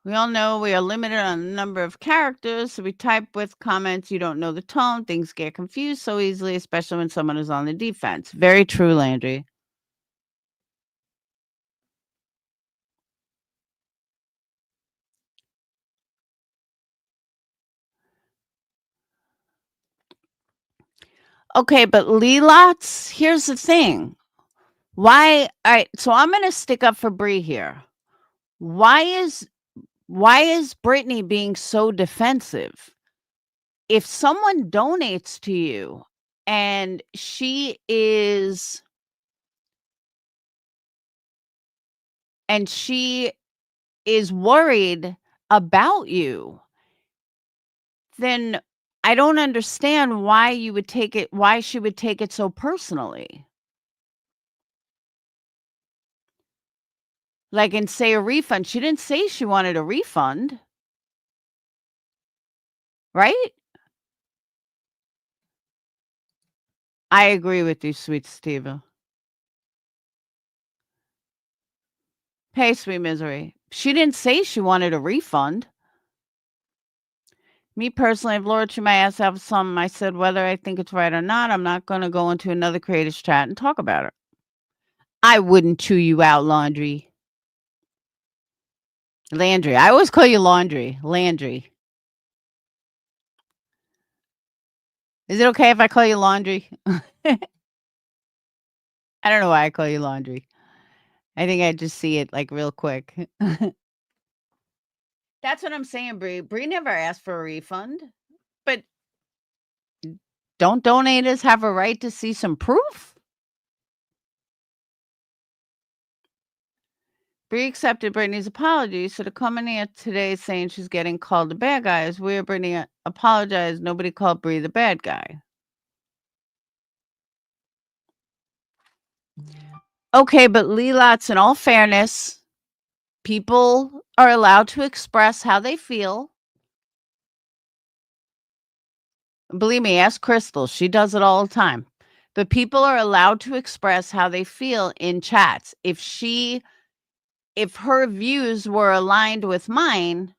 [SPEAKER 1] We all know we are limited on the number of characters, so we type with comments. You don't know the tone. Things get confused so easily, especially when someone is on the defense. Very true, Landry. Okay, but Lelots, here's the thing. Why? All right, so I'm going to stick up for Bree here. Why is Brittany being so defensive? If someone donates to you and she is worried about you, then I don't understand why she would take it so personally. Like, and say a refund. She didn't say she wanted a refund. Right? I agree with you, sweet Steva. Hey, sweet misery. She didn't say she wanted a refund. Me personally, I've lowered to my ass out some. I said whether I think it's right or not, I'm not going to go into another creators chat and talk about it. I wouldn't chew you out, Laundry. Landry. I always call you Laundry. Landry. Is it okay if I call you Laundry? I don't know why I call you Laundry. I think I just see it like real quick. That's what I'm saying, Bree. Bree never asked for a refund, but don't donators have a right to see some proof? Bree accepted Brittany's apology, so to come in here today saying she's getting called the bad guy is weird. Brittany apologized. Nobody called Bree the bad guy. Okay, but Leelots, in all fairness, people are allowed to express how they feel. Believe me, ask Crystal. She does it all the time. But people are allowed to express how they feel in chats. If her views were aligned with mine,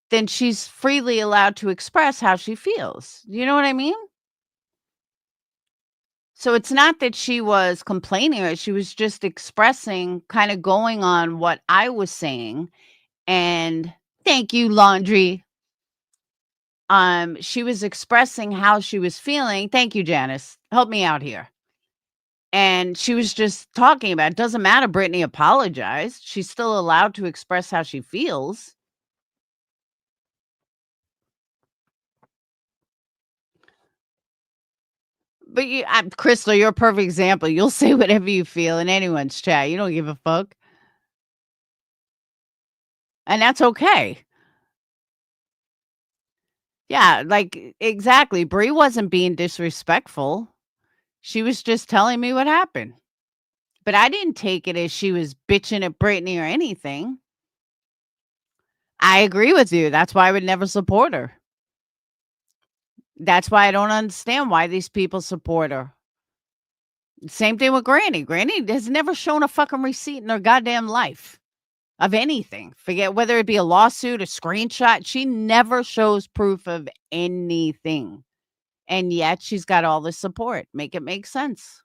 [SPEAKER 1] then she's freely allowed to express how she feels. You know what I mean? So it's not that she was complaining, or she was just expressing, kind of going on what I was saying. And thank you, Laundry. She was expressing how she was feeling. Thank you, Janice. Help me out here. And she was just talking about it. Doesn't matter, Brittany apologized. She's still allowed to express how she feels. But Crystal, you're a perfect example. You'll say whatever you feel in anyone's chat. You don't give a fuck. And that's okay. Yeah, like, exactly. Bree wasn't being disrespectful. She was just telling me what happened. But I didn't take it as she was bitching at Brittany or anything. I agree with you. That's why I would never support her. That's why I don't understand why these people support her. Same thing with Granny. Granny has never shown a fucking receipt in her goddamn life of anything. Forget whether it be a lawsuit, a screenshot. She never shows proof of anything. And yet she's got all this support. Make it make sense.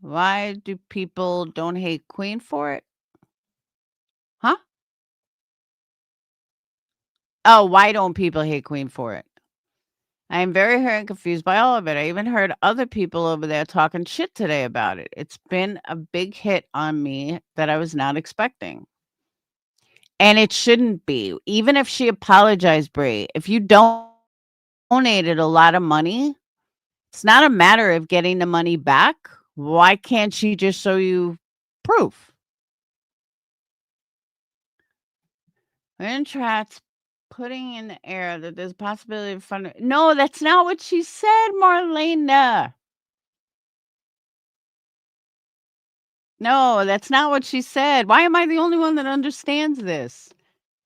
[SPEAKER 1] Why do people don't hate Queen for it? Huh? Oh, why don't people hate Queen for it? I am very hurt and confused by all of it. I even heard other people over there talking shit today about it. It's been a big hit on me that I was not expecting. And it shouldn't be. Even if she apologized, Brie, if you donated a lot of money, it's not a matter of getting the money back. Why can't she just show you proof? Trats putting in the air that there's a possibility of fun. No, that's not what she said, Marlena. No, that's not what she said. Why am I the only one that understands this?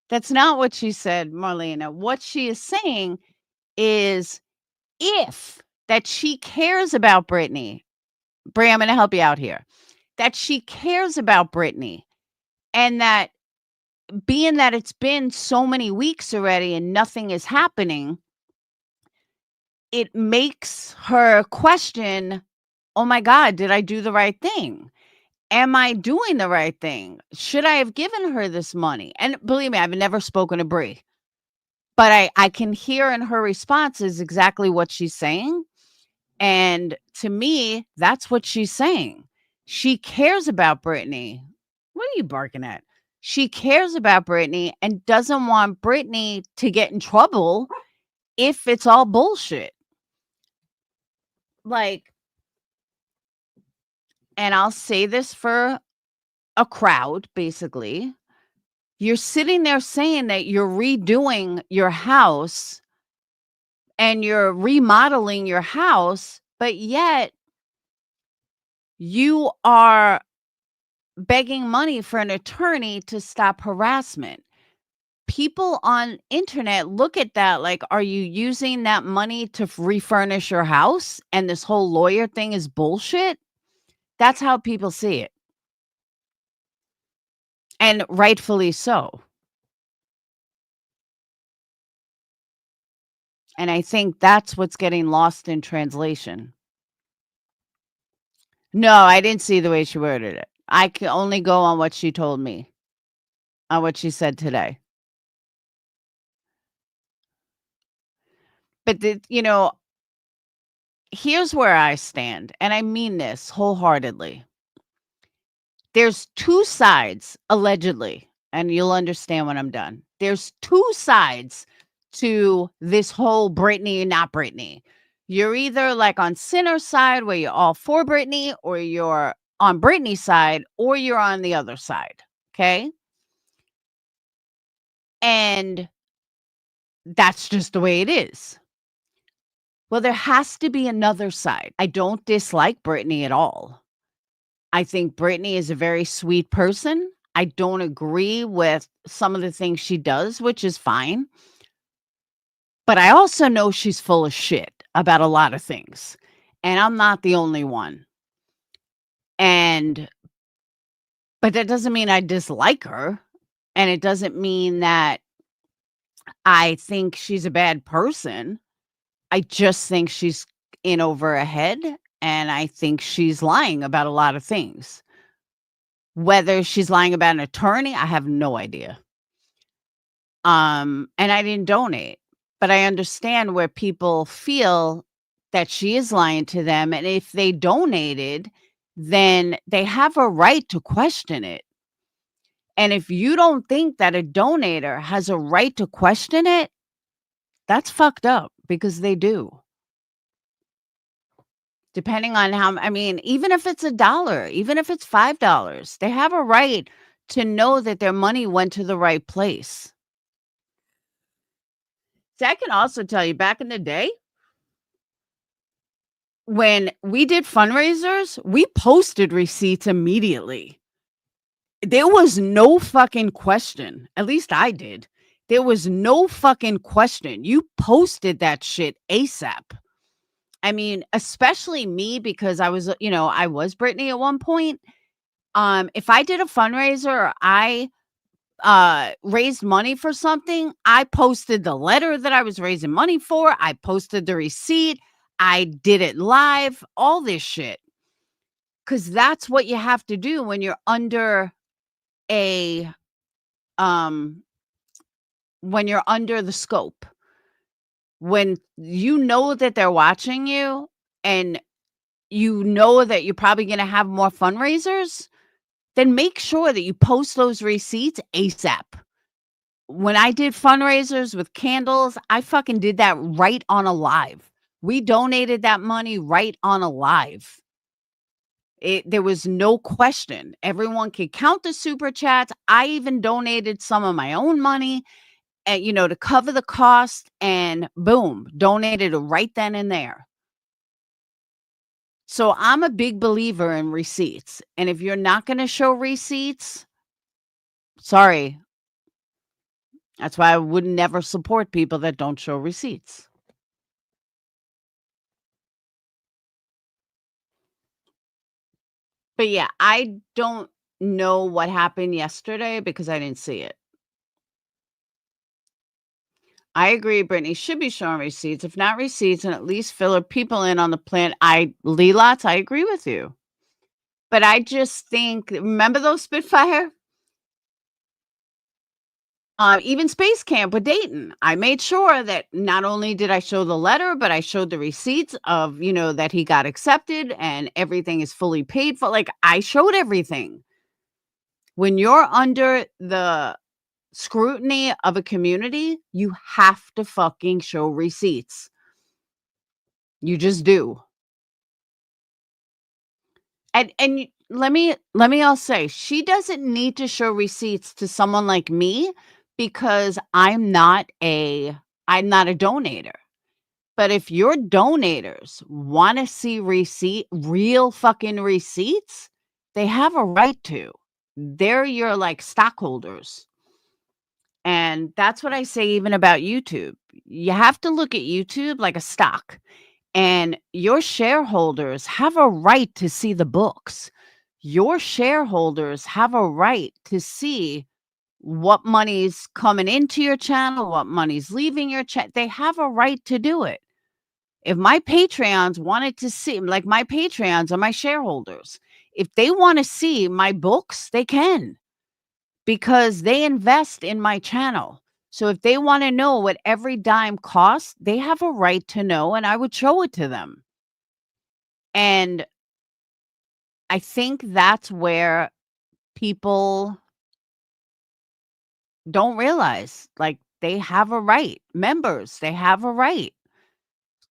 [SPEAKER 1] That's not what she said, Marlena. What she is saying is if that she cares about Brittany. Brie, I'm going to help you out here. That she cares about Brittany, and that being that it's been so many weeks already and nothing is happening, it makes her question, oh my God, did I do the right thing? Am I doing the right thing? Should I have given her this money? And believe me, I've never spoken to Brie, but I can hear in her responses exactly what she's saying. And to me, that's what she's saying. She cares about Brittany. What are you barking at? She cares about Brittany and doesn't want Brittany to get in trouble if it's all bullshit. Like, and I'll say this for a crowd, basically. You're sitting there saying that you're redoing your house and you're remodeling your house, but yet you are begging money for an attorney to stop harassment. People on internet look at that like, are you using that money to refurnish your house? And this whole lawyer thing is bullshit. That's how people see it. and rightfully so. And I think that's what's getting lost in translation. No, I didn't see the way she worded it. I can only go on what she told me, on what she said today. But here's where I stand, and I mean this wholeheartedly. There's 2 sides, allegedly, and you'll understand when I'm done. There's 2 sides to this whole Britney, not Britney. You're either, like, on Sinner's side, where you're all for Britney, or you're on Britney's side, or you're on the other side, okay? And that's just the way it is. Well, there has to be another side. I don't dislike Britney at all. I think Britney is a very sweet person. I don't agree with some of the things she does, which is fine. But I also know she's full of shit about a lot of things. And I'm not the only one. And but that doesn't mean I dislike her. And it doesn't mean that I think she's a bad person. I just think she's in over her head. And I think she's lying about a lot of things. Whether she's lying about an attorney, I have no idea. And I didn't donate, but I understand where people feel that she is lying to them, and if they donated, then they have a right to question it. And if you don't think that a donator has a right to question it, that's fucked up because they do. Depending on I mean, even if it's $1, even if it's $5, they have a right to know that their money went to the right place. See, I can also tell you back in the day, when we did fundraisers, we posted receipts immediately. There was no fucking question. At least I did. There was no fucking question. You posted that shit ASAP. I mean, especially me because I was, I was Britney at one point. If I did a fundraiser or I raised money for something, I posted the letter that I was raising money for. I posted the receipt. I did it live, all this shit. Cause that's what you have to do when you're under a when you're under the scope. When you know that they're watching you and you know that you're probably gonna have more fundraisers, then make sure that you post those receipts ASAP. When I did fundraisers with candles, I fucking did that right on a live. We donated that money right on a live. There was no question. Everyone could count the super chats. I even donated some of my own money, and to cover the cost, and boom, donated it right then and there. So I'm a big believer in receipts. And if you're not going to show receipts, sorry. That's why I would never support people that don't show receipts. But yeah, I don't know what happened yesterday because I didn't see it. I agree Brittany should be showing receipts. If not receipts, and at least fill her people in on the plan. Lelots, I agree with you. But I just think, remember those Spitfire? Even Space Camp with Dayton. I made sure that not only did I show the letter, but I showed the receipts of, that he got accepted and everything is fully paid for. Like, I showed everything. When you're under the scrutiny of a community, you have to fucking show receipts. You just do. And let me also say, she doesn't need to show receipts to someone like me because I'm not a donator. But if your donators want to see real fucking receipts, they have a right to. They're your like stockholders. And that's what I say even about YouTube. You have to look at YouTube like a stock. And your shareholders have a right to see the books. your shareholders have a right to see what money's coming into your channel, what money's leaving your chat. They have a right to do it. If my Patreons wanted to see, like my Patreons are my shareholders, if they want to see my books, they can because they invest in my channel. So if they want to know what every dime costs, they have a right to know, and I would show it to them. And I think that's where people don't realize, like, they have a right. Members, they have a right.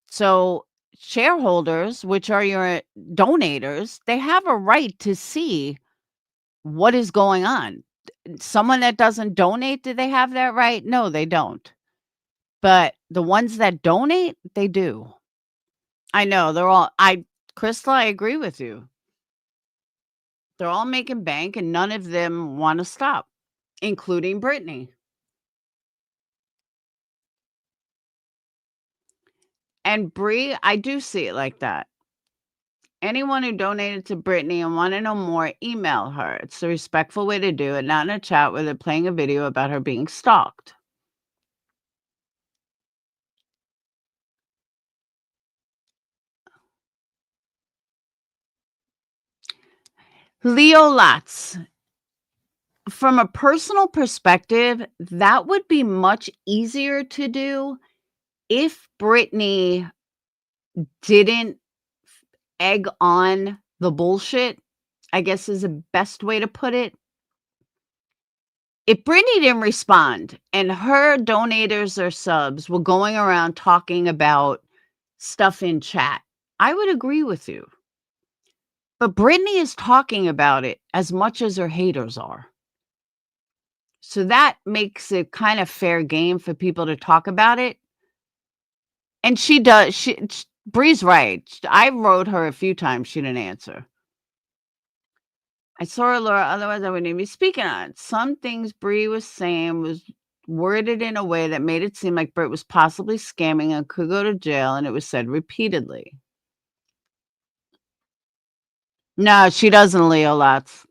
[SPEAKER 1] So shareholders, which are your donators, they have a right to see what is going on. Someone that doesn't donate, do they have that right? No, they don't. But the ones that donate, they do. I know they're all Crystal, I agree with you. They're all making bank and none of them want to stop, including Brittany. And Bree, I do see it like that. Anyone who donated to Brittany and want to know more, email her. It's the respectful way to do it, not in a chat where they're playing a video about her being stalked. Leo Latz. From a personal perspective, that would be much easier to do if Brittany didn't egg on the bullshit, I guess is the best way to put it. If Brittany didn't respond and her donators or subs were going around talking about stuff in chat, I would agree with you. But Brittany is talking about it as much as her haters are. So that makes it kind of fair game for people to talk about it. And she does. Bree's right. I wrote her a few times. She didn't answer. I saw her, Laura. Otherwise, I wouldn't even be speaking on it. Some things Bree was saying was worded in a way that made it seem like Britt was possibly scamming and could go to jail, and it was said repeatedly. No, she doesn't, Leo Lots.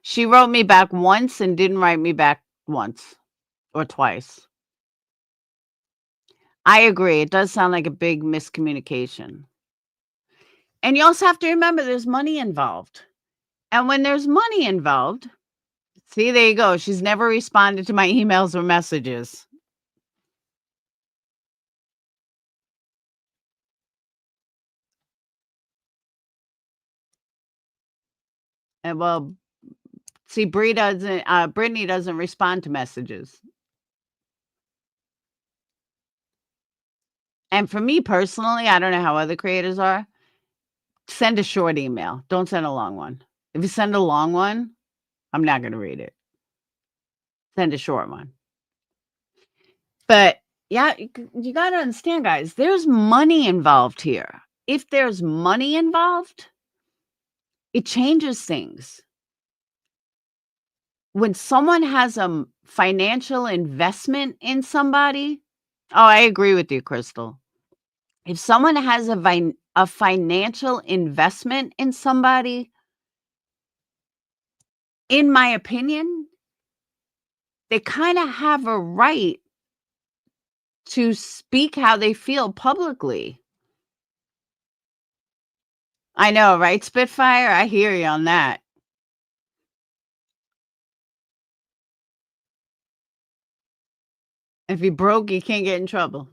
[SPEAKER 1] She wrote me back once and didn't write me back once or twice. I agree. It does sound like a big miscommunication. And you also have to remember there's money involved. And when there's money involved, see, there you go. She's never responded to my emails or messages. And well, see, Brittany doesn't respond to messages. And for me personally, I don't know how other creators are. Send a short email. Don't send a long one. If you send a long one, I'm not going to read it. Send a short one. But yeah, you got to understand, guys, there's money involved here. If there's money involved, it changes things. When someone has a financial investment in somebody, oh, I agree with you, Crystal. If someone has a financial investment in somebody, in my opinion, they kind of have a right to speak how they feel publicly. I know, right, Spitfire? I hear you on that. If you broke, you can't get in trouble.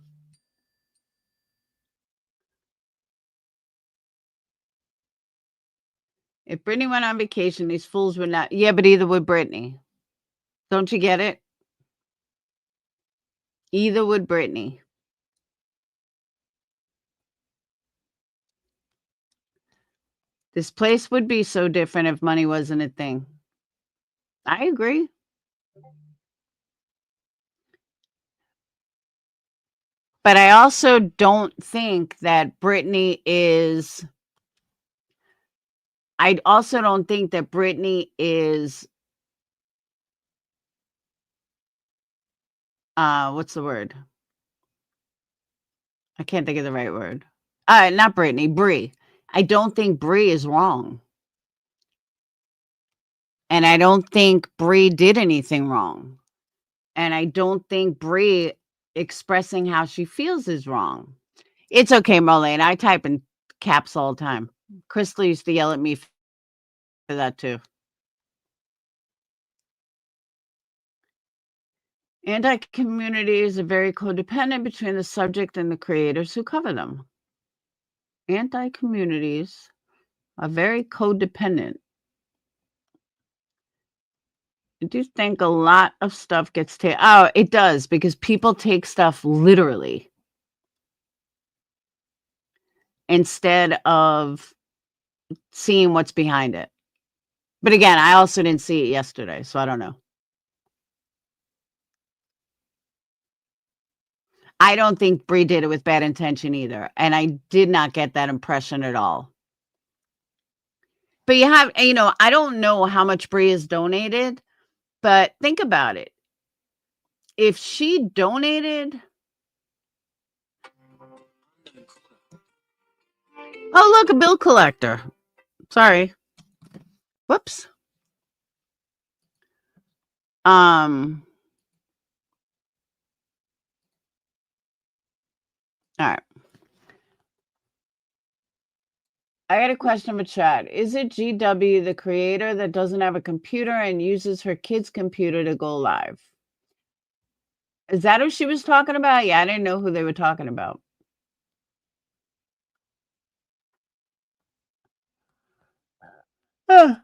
[SPEAKER 1] If Brittany went on vacation, these fools would not. Yeah, but either would Brittany. Don't you get it? Either would Brittany. This place would be so different if money wasn't a thing. I agree. But I also don't think that Brittany is. I also don't think that Brittany is. What's the word? I can't think of the right word. Not Brittany, Bree. I don't think Bree is wrong. And I don't think Bree did anything wrong. And I don't think Bree expressing how she feels is wrong. It's okay, Marlene. I type in caps all the time. Crystal used to yell at me for that too. Anti-communities are very codependent between the subject and the creators who cover them. Anti-communities are very codependent. I do think a lot of stuff gets taken. Oh, it does, because people take stuff literally instead of seeing what's behind it. But again, I also didn't see it yesterday, so I don't know. I don't think Bree did it with bad intention either, and I did not get that impression at all. But I don't know how much Bree has donated, but think about it. If she donated, oh look, a bill collector. Sorry. Whoops. All right. I got a question for chat. Is it GW, the creator, that doesn't have a computer and uses her kid's computer to go live? Is that who she was talking about? Yeah, I didn't know who they were talking about. I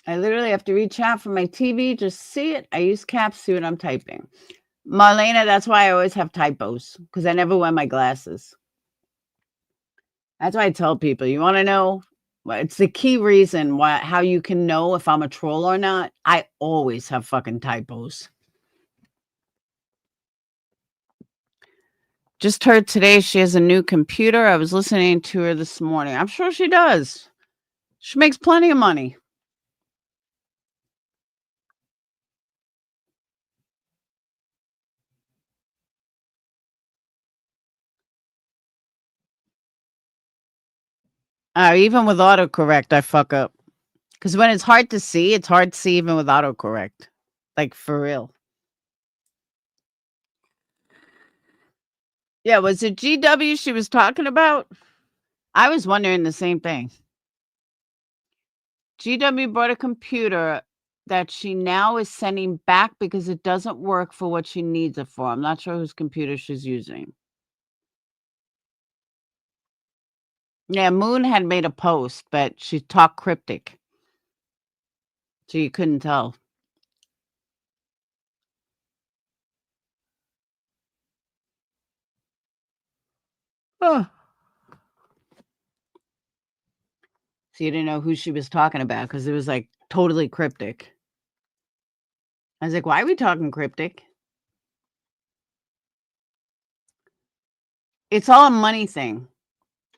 [SPEAKER 1] literally have to reach out from my TV, just see it. I use caps, see what I'm typing. Marlena, that's why I always have typos, because I never wear my glasses. That's why I tell people, you want to know? Well, it's the key reason how you can know if I'm a troll or not. I always have fucking typos. Just heard today she has a new computer. I was listening to her this morning. I'm sure she does. She makes plenty of money. Even with autocorrect, I fuck up. Because when it's hard to see even with autocorrect. Like, for real. Yeah, was it GW she was talking about? I was wondering the same thing. GW bought a computer that she now is sending back because it doesn't work for what she needs it for. I'm not sure whose computer she's using. Yeah, Moon had made a post, but she talked cryptic. So you couldn't tell. Oh. So you didn't know who she was talking about because it was like totally cryptic. I was like, why are we talking cryptic? It's all a money thing,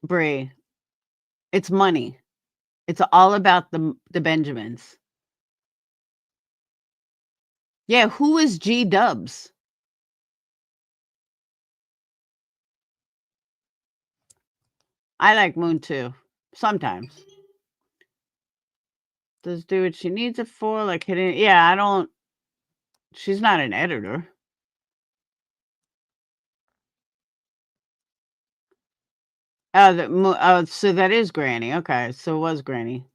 [SPEAKER 1] Brie. It's money. It's all about the Benjamins. Yeah, who is G Dubs? I like Moon too. Sometimes. Does do what she needs it for, like hitting. Yeah, I don't. She's not an editor. Oh, so that is Granny. Okay, so it was Granny.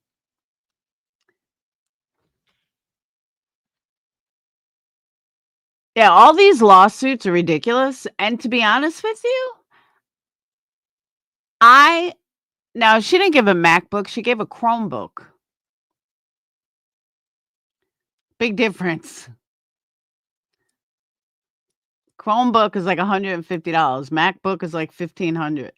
[SPEAKER 1] Yeah, all these lawsuits are ridiculous. And to be honest with you, now she didn't give a MacBook, she gave a Chromebook. Big difference. Chromebook is like $150. MacBook is like $1,500.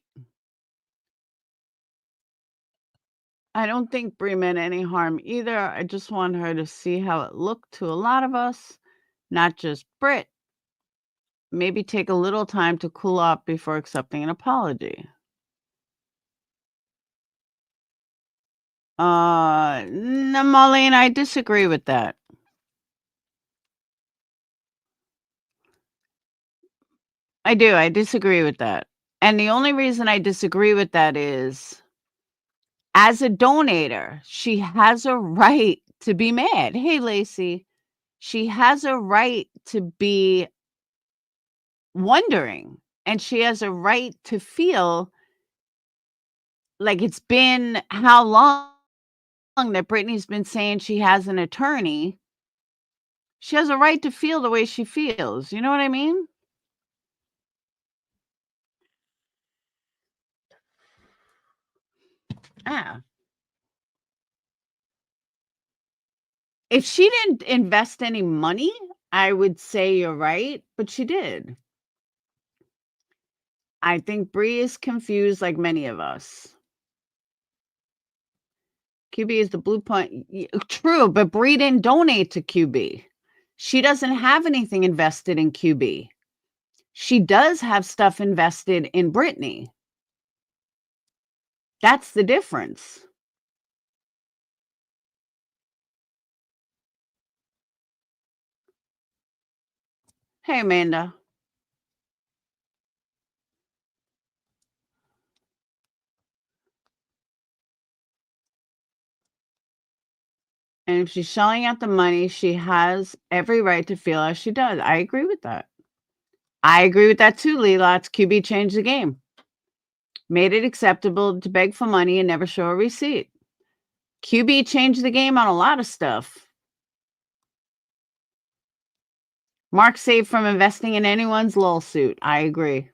[SPEAKER 1] I don't think Brie meant any harm either. I just want her to see how it looked to a lot of us, not just Brit. Maybe take a little time to cool off before accepting an apology. No, Marlene, I disagree with that. I do. I disagree with that. And the only reason I disagree with that is, as a donator, she has a right to be mad. Hey, Lacey, she has a right to be wondering, and she has a right to feel like it's been how long that Brittany's been saying she has an attorney. She has a right to feel the way she feels. You know what I mean? Yeah. If she didn't invest any money, I would say you're right, but she did. I think Bree is confused like many of us. QB is the blue point. True, but Bree didn't donate to QB. She doesn't have anything invested in QB. She does have stuff invested in Brittany. That's the difference. Hey, Amanda. And if she's shelling out the money, she has every right to feel as she does. I agree with that. I agree with that too, Lelots. QB changed the game. Made it acceptable to beg for money and never show a receipt. QB changed the game on a lot of stuff. Mark saved from investing in anyone's lawsuit. I agree.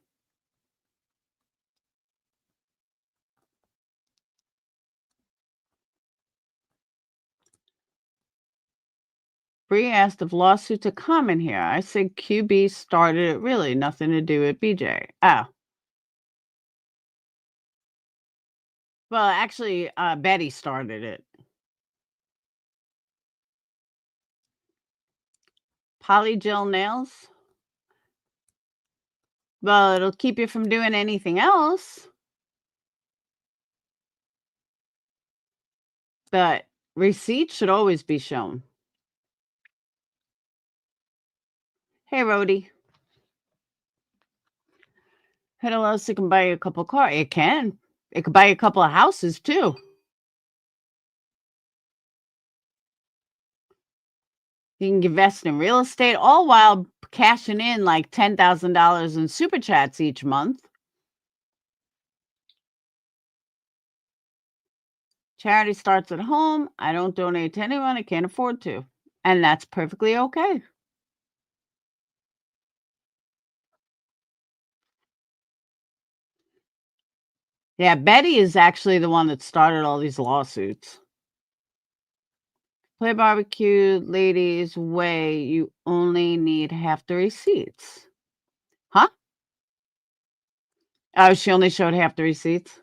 [SPEAKER 1] Bree asked if lawsuits are common here. I said QB started it. Really, nothing to do with BJ. Oh. Well, actually, Betty started it. Polygel nails? Well, it'll keep you from doing anything else. But receipts should always be shown. Hey, Rhodey. Hello, else it can buy you a couple of cars. It can. It could buy you a couple of houses, too. You can invest in real estate, all while cashing in like $10,000 in super chats each month. Charity starts at home. I don't donate to anyone. I can't afford to. And that's perfectly okay. Yeah, Betty is actually the one that started all these lawsuits. Play barbecue, ladies, way. You only need half the receipts. Huh? Oh, she only showed half the receipts?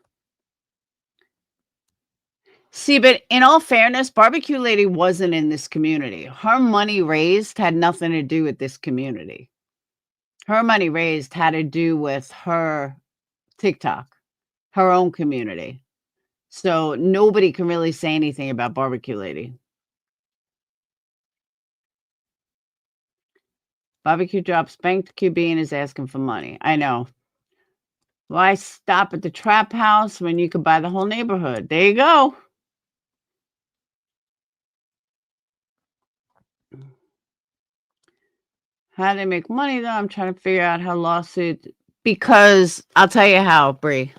[SPEAKER 1] See, but in all fairness, Barbecue Lady wasn't in this community. Her money raised had nothing to do with this community. Her money raised had to do with her TikTok, her own community. So nobody can really say anything about Barbecue Lady. Barbecue drops bank to QB and is asking for money. I know. Why stop at the trap house when you could buy the whole neighborhood? There you go. How do they make money, though? I'm trying to figure out how lawsuits... Because I'll tell you how, Bree.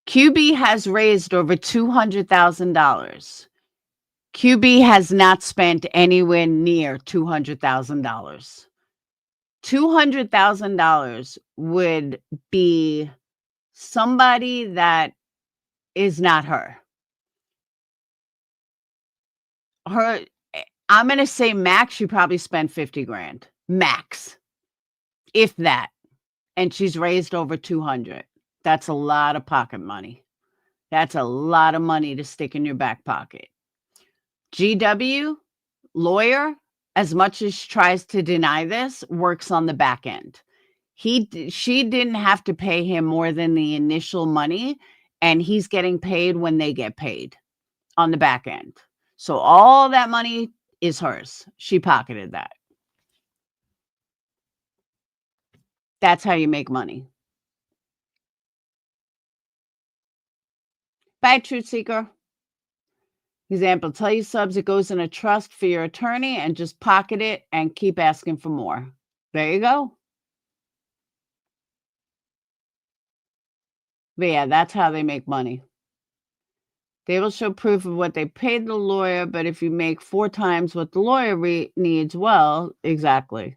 [SPEAKER 1] QB has raised over $200,000. QB has not spent anywhere near $200,000. $200,000 would be somebody that is not her. I'm going to say max, she probably spent 50 grand. Max. If that. And she's raised over 200. That's a lot of pocket money. That's a lot of money to stick in your back pocket. GW, lawyer, as much as she tries to deny this, works on the back end. She didn't have to pay him more than the initial money, and he's getting paid when they get paid on the back end. So all that money is hers. She pocketed that. That's how you make money. Bye, Truth Seeker. Example, tell your subs it goes in a trust for your attorney and just pocket it and keep asking for more. There you go. But yeah, that's how they make money. They will show proof of what they paid the lawyer, but if you make 4 times what the lawyer needs, well, exactly.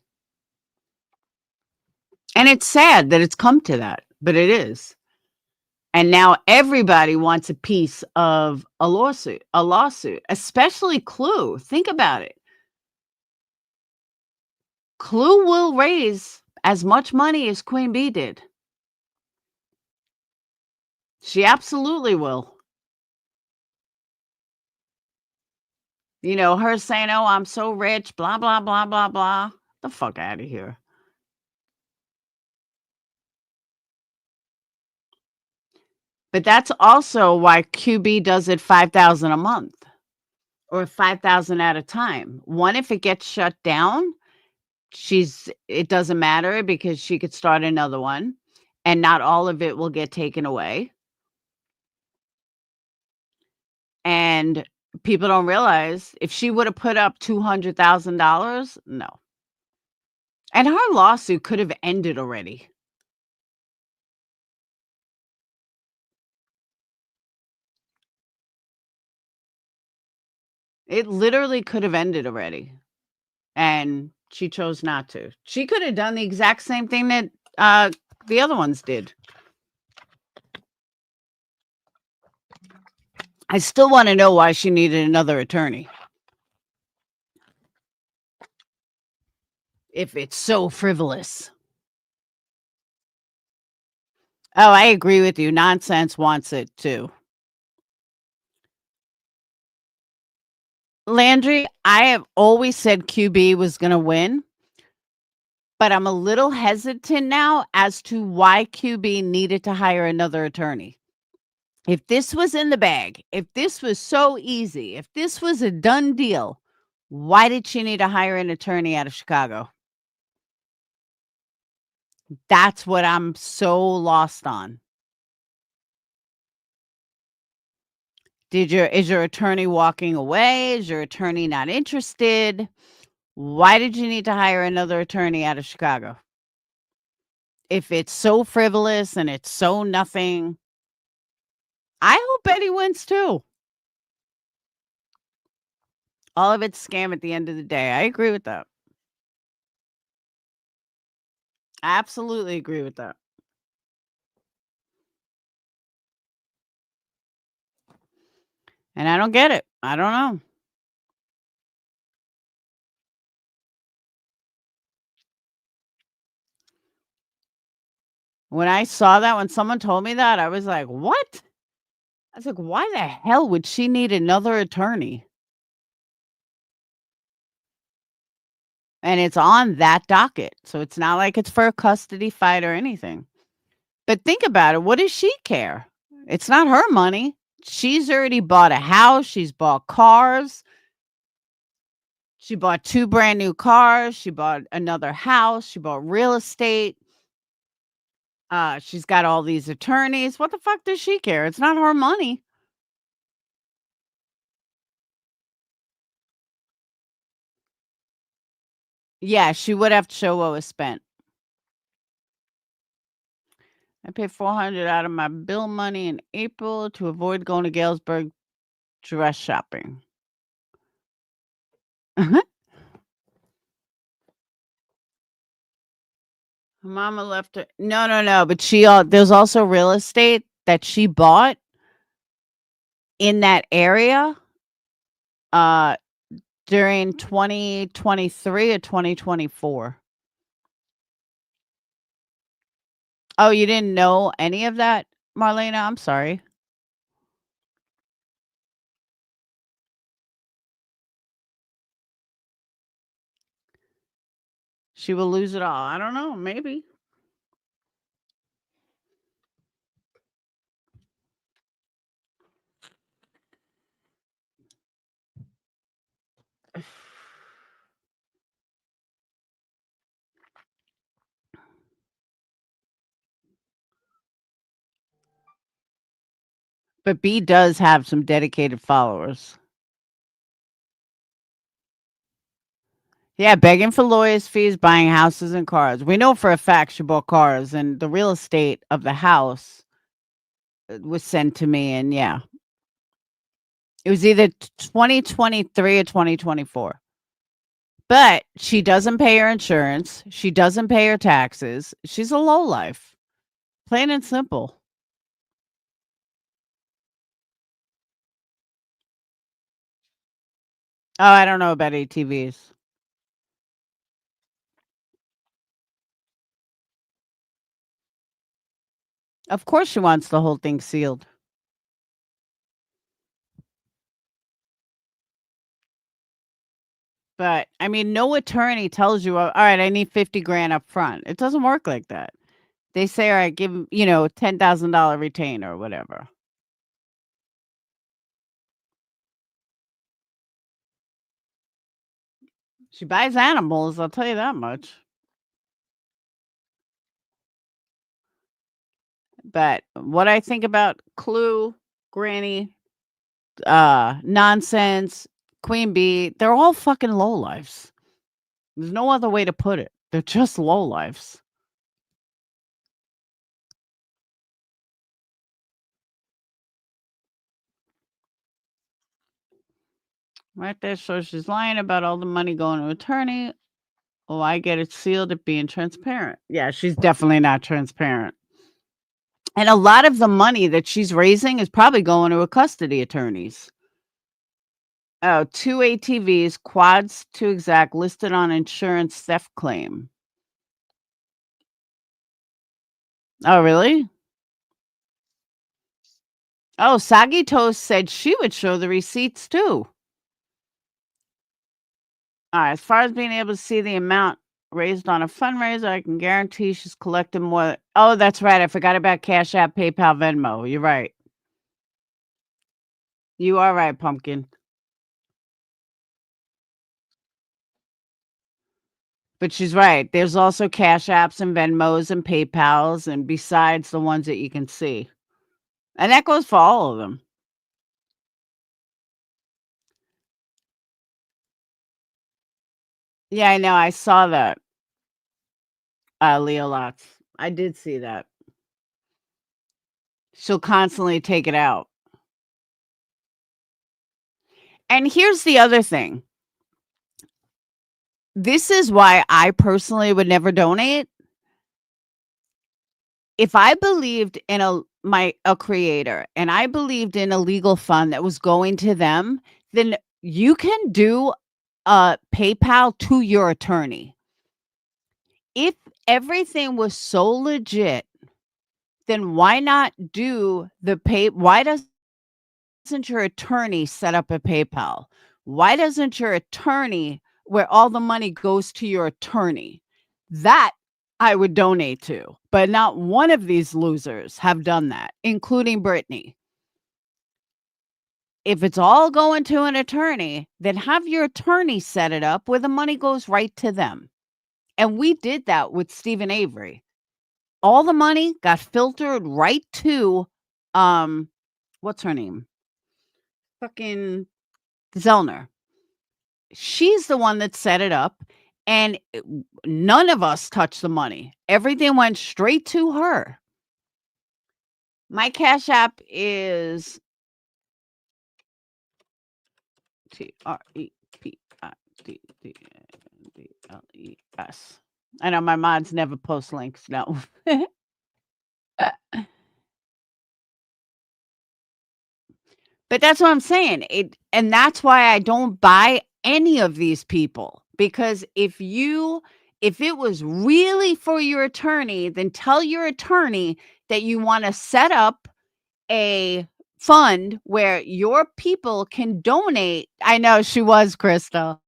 [SPEAKER 1] And it's sad that it's come to that, but it is. And now everybody wants a piece of a lawsuit, especially Clue. Think about it. Clue will raise as much money as Queen Bee did. She absolutely will. You know, her saying, "Oh, I'm so rich, blah, blah, blah, blah, blah." The fuck out of here. But that's also why QB does it 5,000 a month or 5,000 at a time. One, if it gets shut down, it doesn't matter because she could start another one and not all of it will get taken away. And people don't realize if she would have put up $200,000, no. And her lawsuit could have ended already. It literally could have ended already. And she chose not to. She could have done the exact same thing that the other ones did. I still want to know why she needed another attorney. If it's so frivolous. Oh, I agree with you. Nonsense wants it too. Landry, I have always said QB was going to win, but I'm a little hesitant now as to why QB needed to hire another attorney. If this was in the bag, if this was so easy, if this was a done deal, why did she need to hire an attorney out of Chicago? That's what I'm so lost on. Is your attorney walking away? Is your attorney not interested? Why did you need to hire another attorney out of Chicago? If it's so frivolous and it's so nothing, I hope Betty wins too. All of it's scam at the end of the day. I agree with that. I absolutely agree with that. And I don't get it. I don't know. When I saw that, when someone told me that, I was like, "What?" I was like, "Why the hell would she need another attorney?" And it's on that docket. So it's not like it's for a custody fight or anything. But think about it. What does she care? It's not her money. She's already bought a house. She's bought cars. She bought 2 brand new cars. She bought another house. She bought real estate. She's got all these attorneys. What the fuck does she care? It's not her money. Yeah, she would have to show what was spent. I paid $400 out of my bill money in April to avoid going to Galesburg dress shopping. Mama left her. No, no, no. But there's also real estate that she bought in that area uh during 2023 or 2024. Oh, you didn't know any of that, Marlena? I'm sorry. She will lose it all. I don't know. Maybe. But B does have some dedicated followers. Yeah, begging for lawyers' fees, buying houses and cars. We know for a fact she bought cars, and the real estate of the house was sent to me, and yeah. It was either 2023 or 2024. But she doesn't pay her insurance, she doesn't pay her taxes. She's a lowlife, plain and simple. Oh, I don't know about ATVs. Of course she wants the whole thing sealed. But, I mean, no attorney tells you, "All right, I need 50 grand up front." It doesn't work like that. They say, "All right, give 'em, $10,000 retainer," or whatever. She buys animals, I'll tell you that much. But what I think about Clue, Granny, Nonsense, Queen Bee, they're all fucking lowlifes. There's no other way to put it. They're just lowlifes. Right there, so she's lying about all the money going to attorney. Oh, I get it sealed at being transparent. Yeah, she's definitely not transparent. And a lot of the money that she's raising is probably going to her custody attorneys. Oh, 2 ATVs, quads to exact, listed on insurance theft claim. Oh, really? Oh, Soggy Toast said she would show the receipts too. As far as being able to see the amount raised on a fundraiser, I can guarantee she's collecting more. Oh, that's right. I forgot about Cash App, PayPal, Venmo. You're right. You are right, Pumpkin. But she's right. There's also Cash Apps and Venmos and PayPals, and besides the ones that you can see. And that goes for all of them. Yeah, I know. I saw that, Leo Lots. I did see that. She'll constantly take it out. And here's the other thing. This is why I personally would never donate. If I believed in a creator and I believed in a legal fund that was going to them, then you can do PayPal to your attorney. If everything was so legit, then why not do why doesn't your attorney set up a PayPal? Why doesn't your attorney, where all the money goes to your attorney? That I would donate to, but not one of these losers have done that, including Brittany. If it's all going to an attorney, then have your attorney set it up where the money goes right to them. And we did that with Stephen Avery. All the money got filtered right to, what's her name? Fucking Zellner. She's the one that set it up, and none of us touched the money. Everything went straight to her. My Cash App is TREPIDDLES. I know my mods never post links. No. But that's what I'm saying. And that's why I don't buy any of these people, because if it was really for your attorney, then tell your attorney that you want to set up a fund where your people can donate. I know she was Crystal.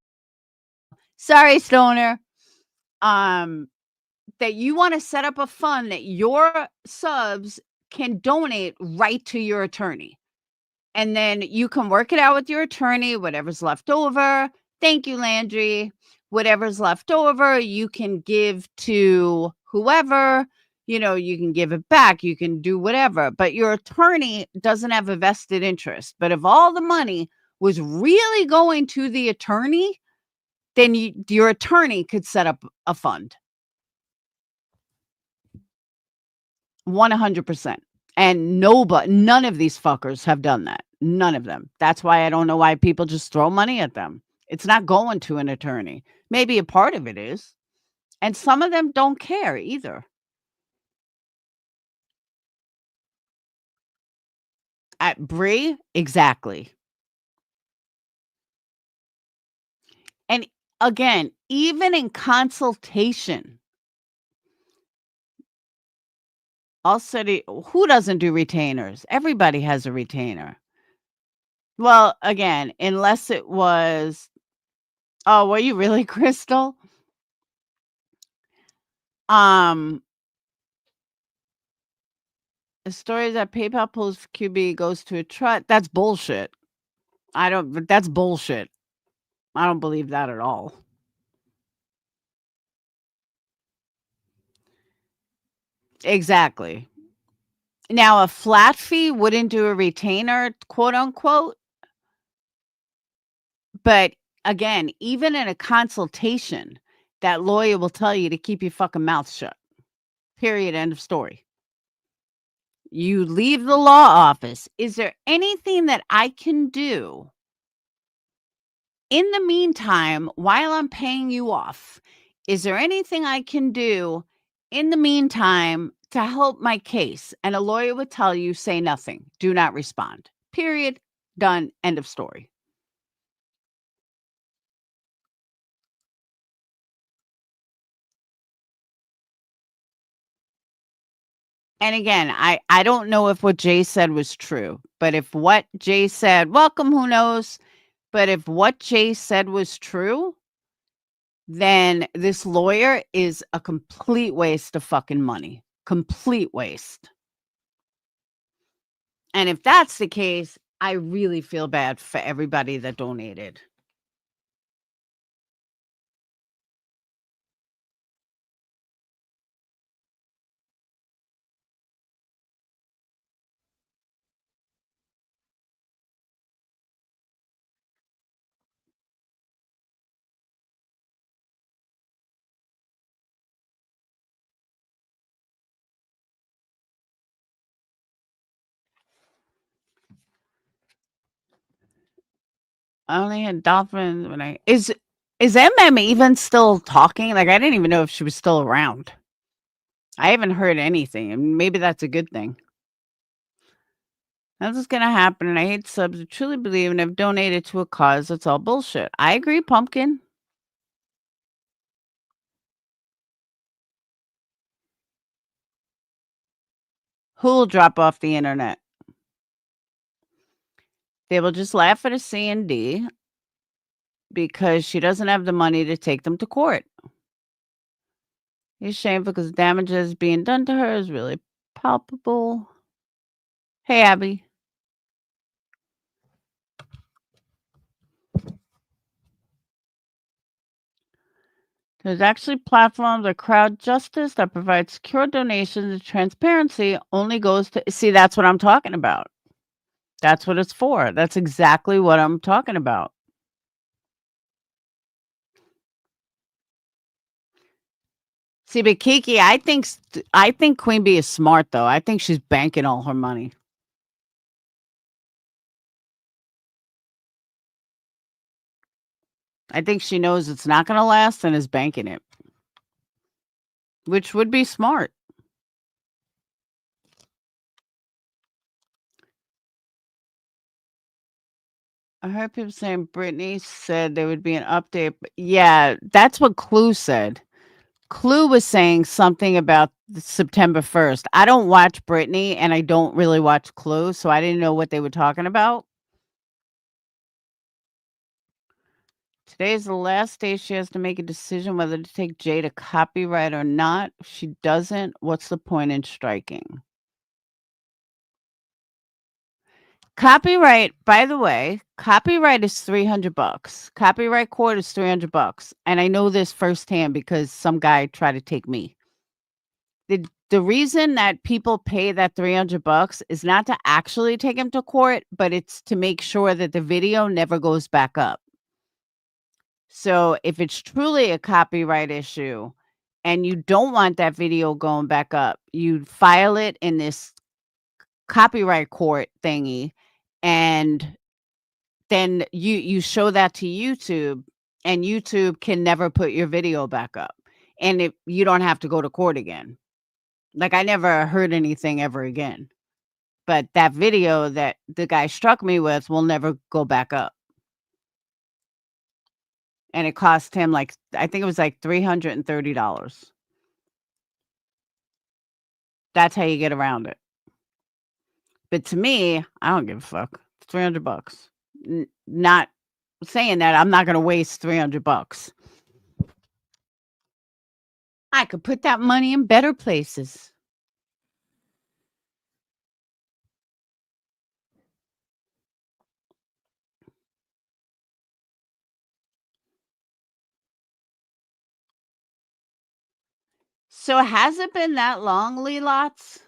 [SPEAKER 1] Sorry, Stoner. That you want to set up a fund that your subs can donate right to your attorney. And then you can work it out with your attorney, whatever's left over. Thank you, Landry. Whatever's left over, you can give to whoever. You can give it back. You can do whatever. But your attorney doesn't have a vested interest. But if all the money was really going to the attorney, then your attorney could set up a fund. 100%. And none of these fuckers have done that. None of them. That's why I don't know why people just throw money at them. It's not going to an attorney. Maybe a part of it is. And some of them don't care either. At Bree, exactly. And again, even in consultation, who doesn't do retainers? Everybody has a retainer. Well, again, unless it was, oh, were you really, Crystal? The story that PayPal pulls QB goes to a trust. That's bullshit. That's bullshit. I don't believe that at all. Exactly. Now, a flat fee wouldn't do a retainer, quote unquote. But again, even in a consultation, that lawyer will tell you to keep your fucking mouth shut. Period. End of story. You leave the law office. Is there anything that I can do in the meantime while I'm paying you off? Is there anything I can do in the meantime to help my case? And a lawyer would tell you, say nothing. Do not respond. Period. Done. End of story. And again, I don't know if what Jay said was true, but if what Jay said, welcome, who knows? But if what Jay said was true, then this lawyer is a complete waste of fucking money. Complete waste. And if that's the case, I really feel bad for everybody that donated. I only had dolphins when is MM even still talking? Like, I didn't even know if she was still around. I haven't heard anything, and maybe that's a good thing. That's what's gonna happen, and I hate subs who truly believe and have donated to a cause that's all bullshit. I agree, Pumpkin. Who'll drop off the internet? They will just laugh at a C&D because she doesn't have the money to take them to court. It's shameful because damages being done to her is really palpable. Hey, Abby. There's actually platforms like Crowd Justice that provide secure donations and transparency only goes to see, that's what I'm talking about. That's what it's for. That's exactly what I'm talking about. See, but Kiki, I think Queen Bee is smart though. I think she's banking all her money. I think she knows it's not going to last and is banking it, which would be smart. I heard people saying Britney said there would be an update. But yeah, that's what Clue said. Clue was saying something about September 1st. I don't watch Britney and I don't really watch Clue, so I didn't know what they were talking about. Today is the last day she has to make a decision whether to take Jay to copyright or not. If she doesn't, what's the point in striking? Copyright, by the way, copyright is $300. Copyright court is $300. And I know this firsthand because some guy tried to take me. The reason that people pay that $300 is not to actually take him to court, but it's to make sure that the video never goes back up. So if it's truly a copyright issue and you don't want that video going back up, you file it in this copyright court thingy, and then you show that to YouTube, and YouTube can never put your video back up, and you don't have to go to court again. Like, I never heard anything ever again, but that video that the guy struck me with will never go back up. And it cost him, like, I think it was like $330. That's how you get around it. But to me, I don't give a fuck. It's $300. Not saying that I'm not gonna waste $300. I could put that money in better places. So has it been that long, Lelots?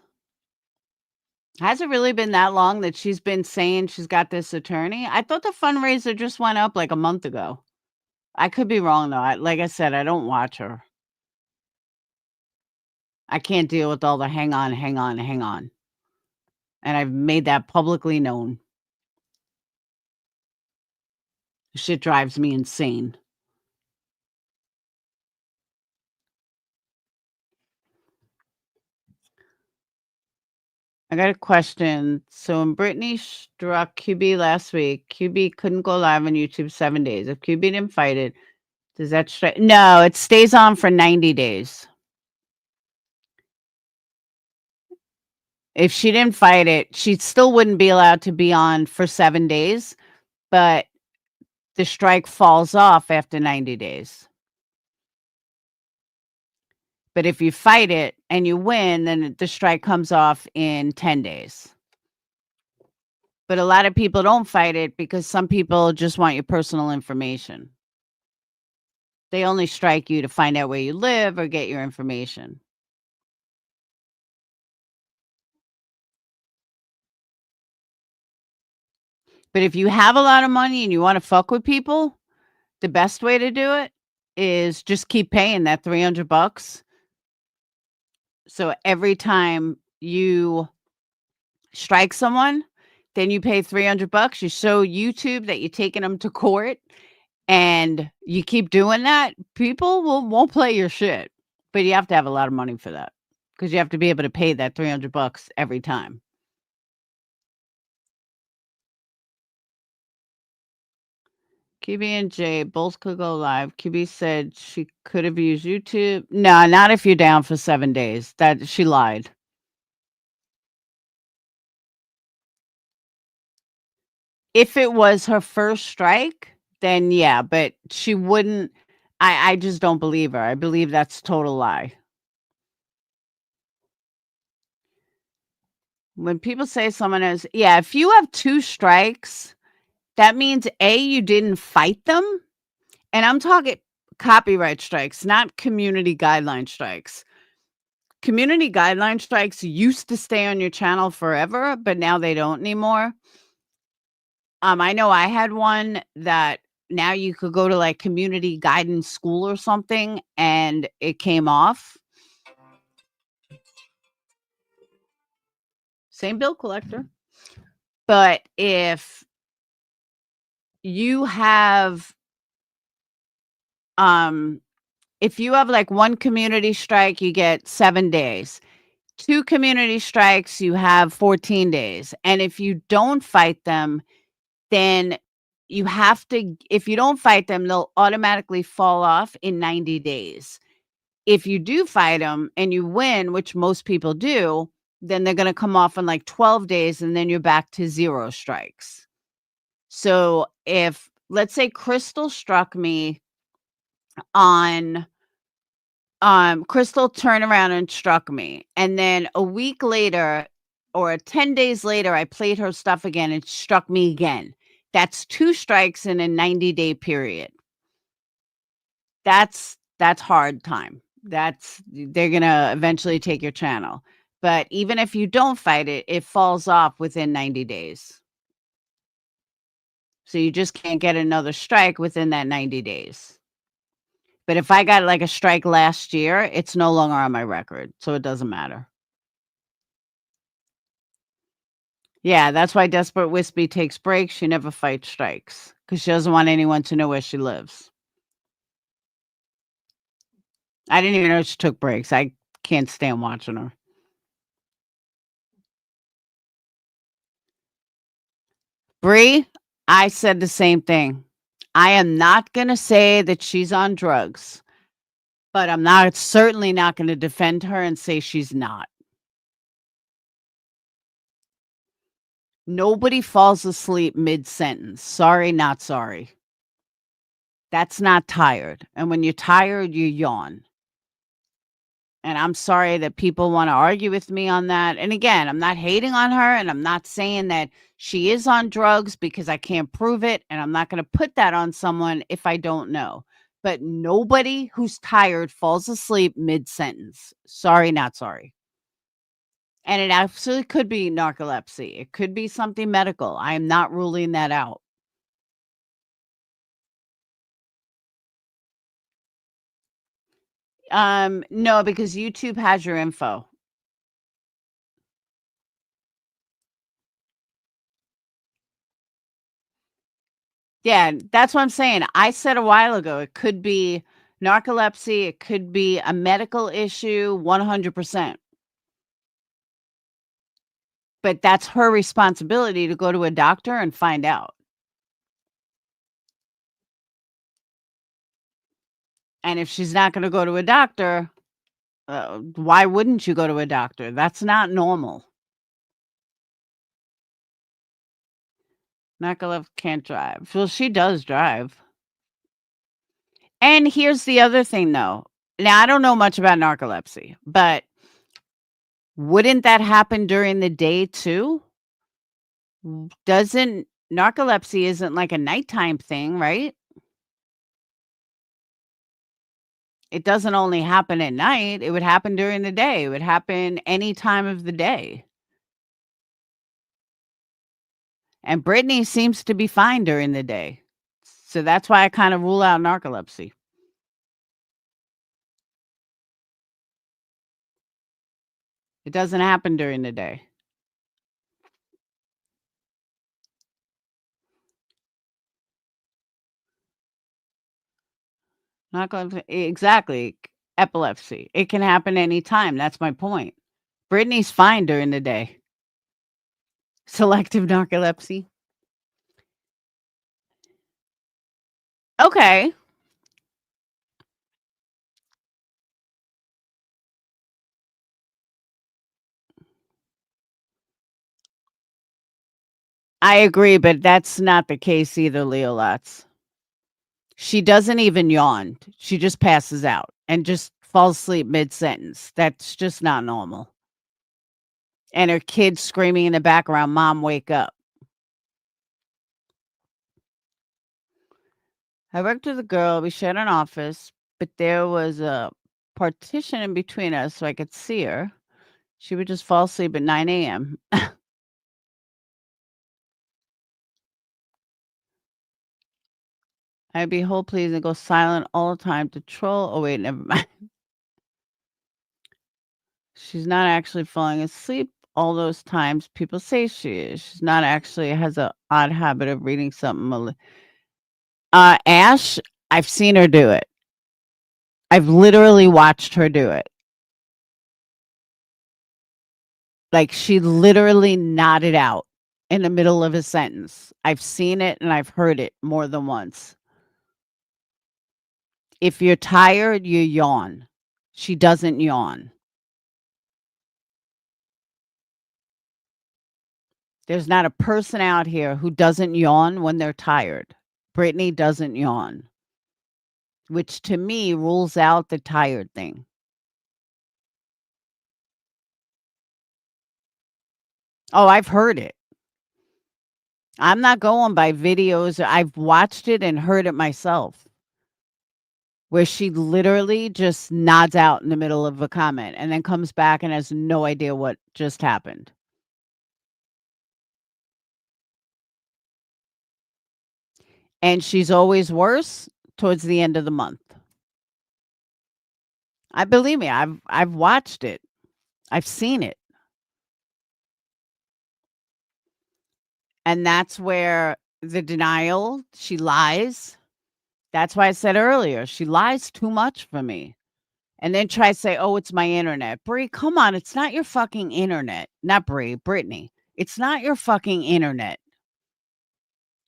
[SPEAKER 1] Has it really been that long that she's been saying she's got this attorney? I thought the fundraiser just went up like a month ago. I could be wrong though. Like I said, I don't watch her. I can't deal with all the hang on, hang on, hang on. And I've made that publicly known. Shit drives me insane. I got a question. So when Brittany struck QB last week, QB couldn't go live on YouTube 7 days. If QB didn't fight it, does that strike? No, it stays on for 90 days. If she didn't fight it, she still wouldn't be allowed to be on for 7 days, but the strike falls off after 90 days. But if you fight it and you win, then the strike comes off in 10 days. But a lot of people don't fight it because some people just want your personal information. They only strike you to find out where you live or get your information. But if you have a lot of money and you want to fuck with people, the best way to do it is just keep paying that $300. So every time you strike someone, then you pay $300. You show YouTube that you're taking them to court, and you keep doing that. People won't play your shit, but you have to have a lot of money for that because you have to be able to pay that $300 every time. QB and Jay both could go live. QB said she could have used YouTube. No, not if you're down for 7 days. That she lied. If it was her first strike, then yeah, but she wouldn't. I just don't believe her. I believe that's total lie. When people say someone has, yeah, if you have 2 strikes, that means A, you didn't fight them. And I'm talking copyright strikes, not community guideline strikes. Community guideline strikes used to stay on your channel forever, but now they don't anymore. I know I had one that now you could go to like community guidance school or something and it came off. Same bill collector. But if you have like 1 community strike, you get 7 days. 2 community strikes, you have 14 days. And if you don't fight them, then you have to, if you don't fight them, they'll automatically fall off in 90 days. If you do fight them and you win, which most people do, then they're going to come off in like 12 days and then you're back to 0 strikes. So if, let's say Crystal struck me on, Crystal turned around and struck me. And then a week later or 10 days later, I played her stuff again and struck me again. That's 2 strikes in a 90-day period. That's hard time. They're going to eventually take your channel. But even if you don't fight it, it falls off within 90 days. So you just can't get another strike within that 90 days. But if I got like a strike last year, it's no longer on my record, so it doesn't matter. Yeah, that's why Desperate Wispy takes breaks. She never fights strikes because she doesn't want anyone to know where she lives. I didn't even know she took breaks. I can't stand watching her. Bree, I said the same thing. I am not going to say that she's on drugs, but I'm certainly not going to defend her and say she's not. Nobody falls asleep mid-sentence. Sorry, not sorry. That's not tired. And when you're tired, you yawn. And I'm sorry that people want to argue with me on that. And again, I'm not hating on her and I'm not saying that she is on drugs because I can't prove it. And I'm not going to put that on someone if I don't know. But nobody who's tired falls asleep mid-sentence. Sorry, not sorry. And it absolutely could be narcolepsy. It could be something medical. I am not ruling that out. No, because YouTube has your info. Yeah, that's what I'm saying. I said a while ago, it could be narcolepsy, it could be a medical issue, 100%. But that's her responsibility to go to a doctor and find out. And if she's not going to go to a doctor, why wouldn't you go to a doctor? That's not normal. Narcolepsy can't drive. Well, she does drive. And here's the other thing, though. Now, I don't know much about narcolepsy, but wouldn't that happen during the day too? Doesn't narcolepsy isn't like a nighttime thing, right? It doesn't only happen at night, it would happen during the day. It would happen any time of the day. And Brittany seems to be fine during the day. So that's why I kind of rule out narcolepsy. It doesn't happen during the day. Narcolepsy, exactly. Epilepsy. It can happen anytime. That's my point. Brittany's fine during the day. Selective narcolepsy. Okay. I agree, but that's not the case either, Leo Lutz. She doesn't even yawn. She just passes out and just falls asleep mid-sentence. That's just not normal. And her kid screaming in the background, "Mom, wake up." I worked with a girl. We shared an office, but there was a partition in between us so I could see her. She would just fall asleep at 9 a.m. I'd be whole please and go silent all the time to troll. Oh, wait, never mind. She's not actually falling asleep all those times people say she is. She's not actually has a odd habit of reading something. Ash, I've seen her do it. I've literally watched her do it. Like she literally nodded out in the middle of a sentence. I've seen it and I've heard it more than once. If you're tired, you yawn. She doesn't yawn. There's not a person out here who doesn't yawn when they're tired. Brittany doesn't yawn, which to me rules out the tired thing. Oh, I've heard it. I'm not going by videos. I've watched it and heard it myself, where she literally just nods out in the middle of a comment and then comes back and has no idea what just happened. And she's always worse towards the end of the month. I believe me, I've watched it. I've seen it. And that's where the denial, she lies. That's why I said earlier, she lies too much for me. And then tries to say, "Oh, it's my internet." Brie, come on, it's not your fucking internet. Not Brie, Brittany. It's not your fucking internet.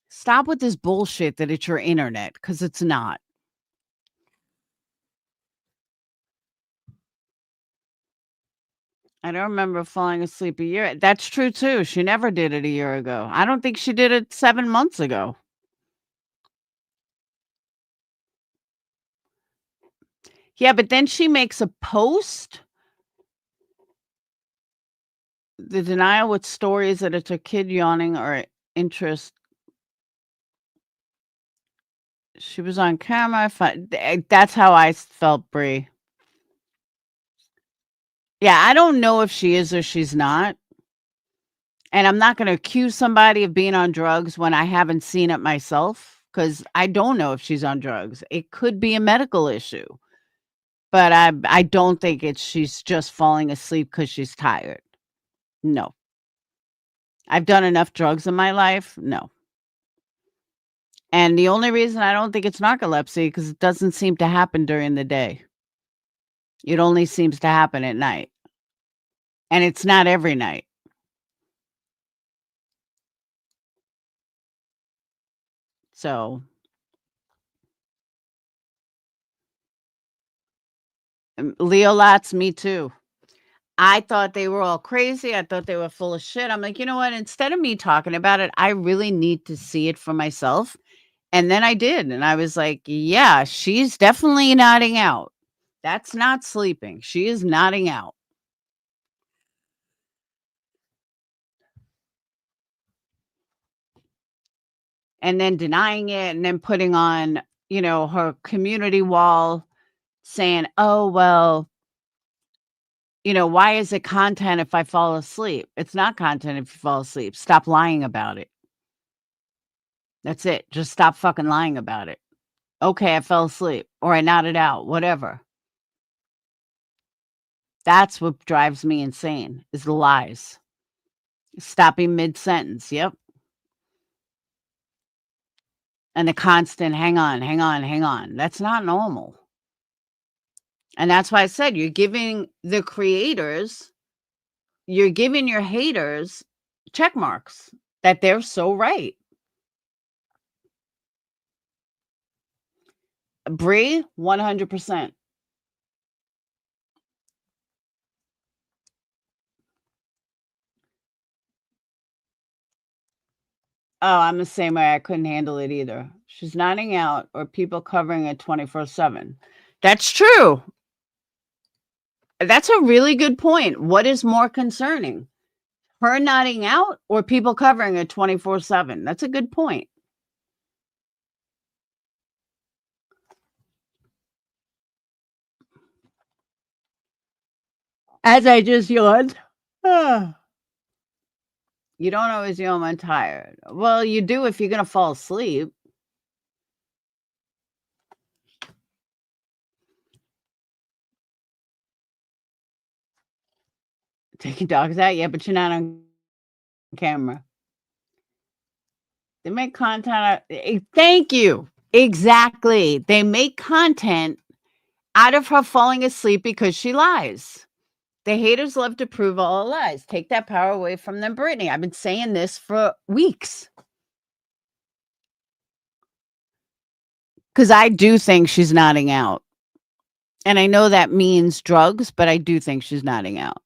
[SPEAKER 1] Stop with this bullshit that it's your internet, because it's not. I don't remember falling asleep a year. That's true too. She never did it a year ago. I don't think she did it 7 months ago. Yeah, but then she makes a post. The denial with stories that it's a kid yawning or interest. She was on camera. That's how I felt, Brie. Yeah, I don't know if she is or she's not. And I'm not going to accuse somebody of being on drugs when I haven't seen it myself, because I don't know if she's on drugs. It could be a medical issue, but I don't think she's just falling asleep because she's tired. No. I've done enough drugs in my life. No. And the only reason I don't think it's narcolepsy, because it doesn't seem to happen during the day. It only seems to happen at night. And it's not every night. So Leo Lots, me too. I thought they were all crazy. I thought they were full of shit. I'm like, you know what? Instead of me talking about it, I really need to see it for myself. And then I did. And I was like, yeah, she's definitely nodding out. That's not sleeping. She is nodding out. And then denying it and then putting on, her community wall saying, oh, well, why is it content if I fall asleep? It's not content if you fall asleep. Stop lying about it. That's it. Just stop fucking lying about it. Okay, I fell asleep or I nodded out, whatever. That's what drives me insane is the lies. Stopping mid-sentence. Yep. And the constant hang on, hang on, hang on. That's not normal. And that's why I said you're giving the creators, you're giving your haters check marks that they're so right. Brie, 100%. Oh, I'm the same way. I couldn't handle it either. She's nodding out or people covering it 24/7. That's true. That's a really good point. What is more concerning? Her nodding out or people covering it 24/7? That's a good point. As I just yawned. You don't always yawn when tired. Well, you do if you're going to fall asleep. Taking dogs out? Yeah, but you're not on camera. They make content. Thank you. Exactly. They make content out of her falling asleep because she lies. The haters love to prove all lies. Take that power away from them, Brittany. I've been saying this for weeks. Because I do think she's nodding out. And I know that means drugs, but I do think she's nodding out.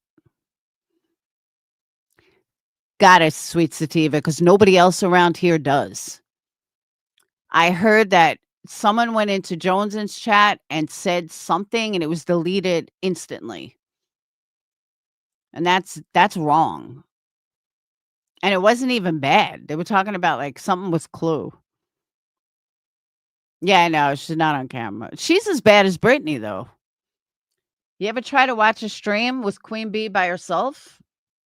[SPEAKER 1] Got it, sweet sativa, because nobody else around here does. I heard that someone went into Jones's chat and said something and it was deleted instantly. And that's wrong. And it wasn't even bad. They were talking about like something with Clue. Yeah, I know. She's not on camera. She's as bad as Brittany, though. You ever try to watch a stream with Queen Bee by herself?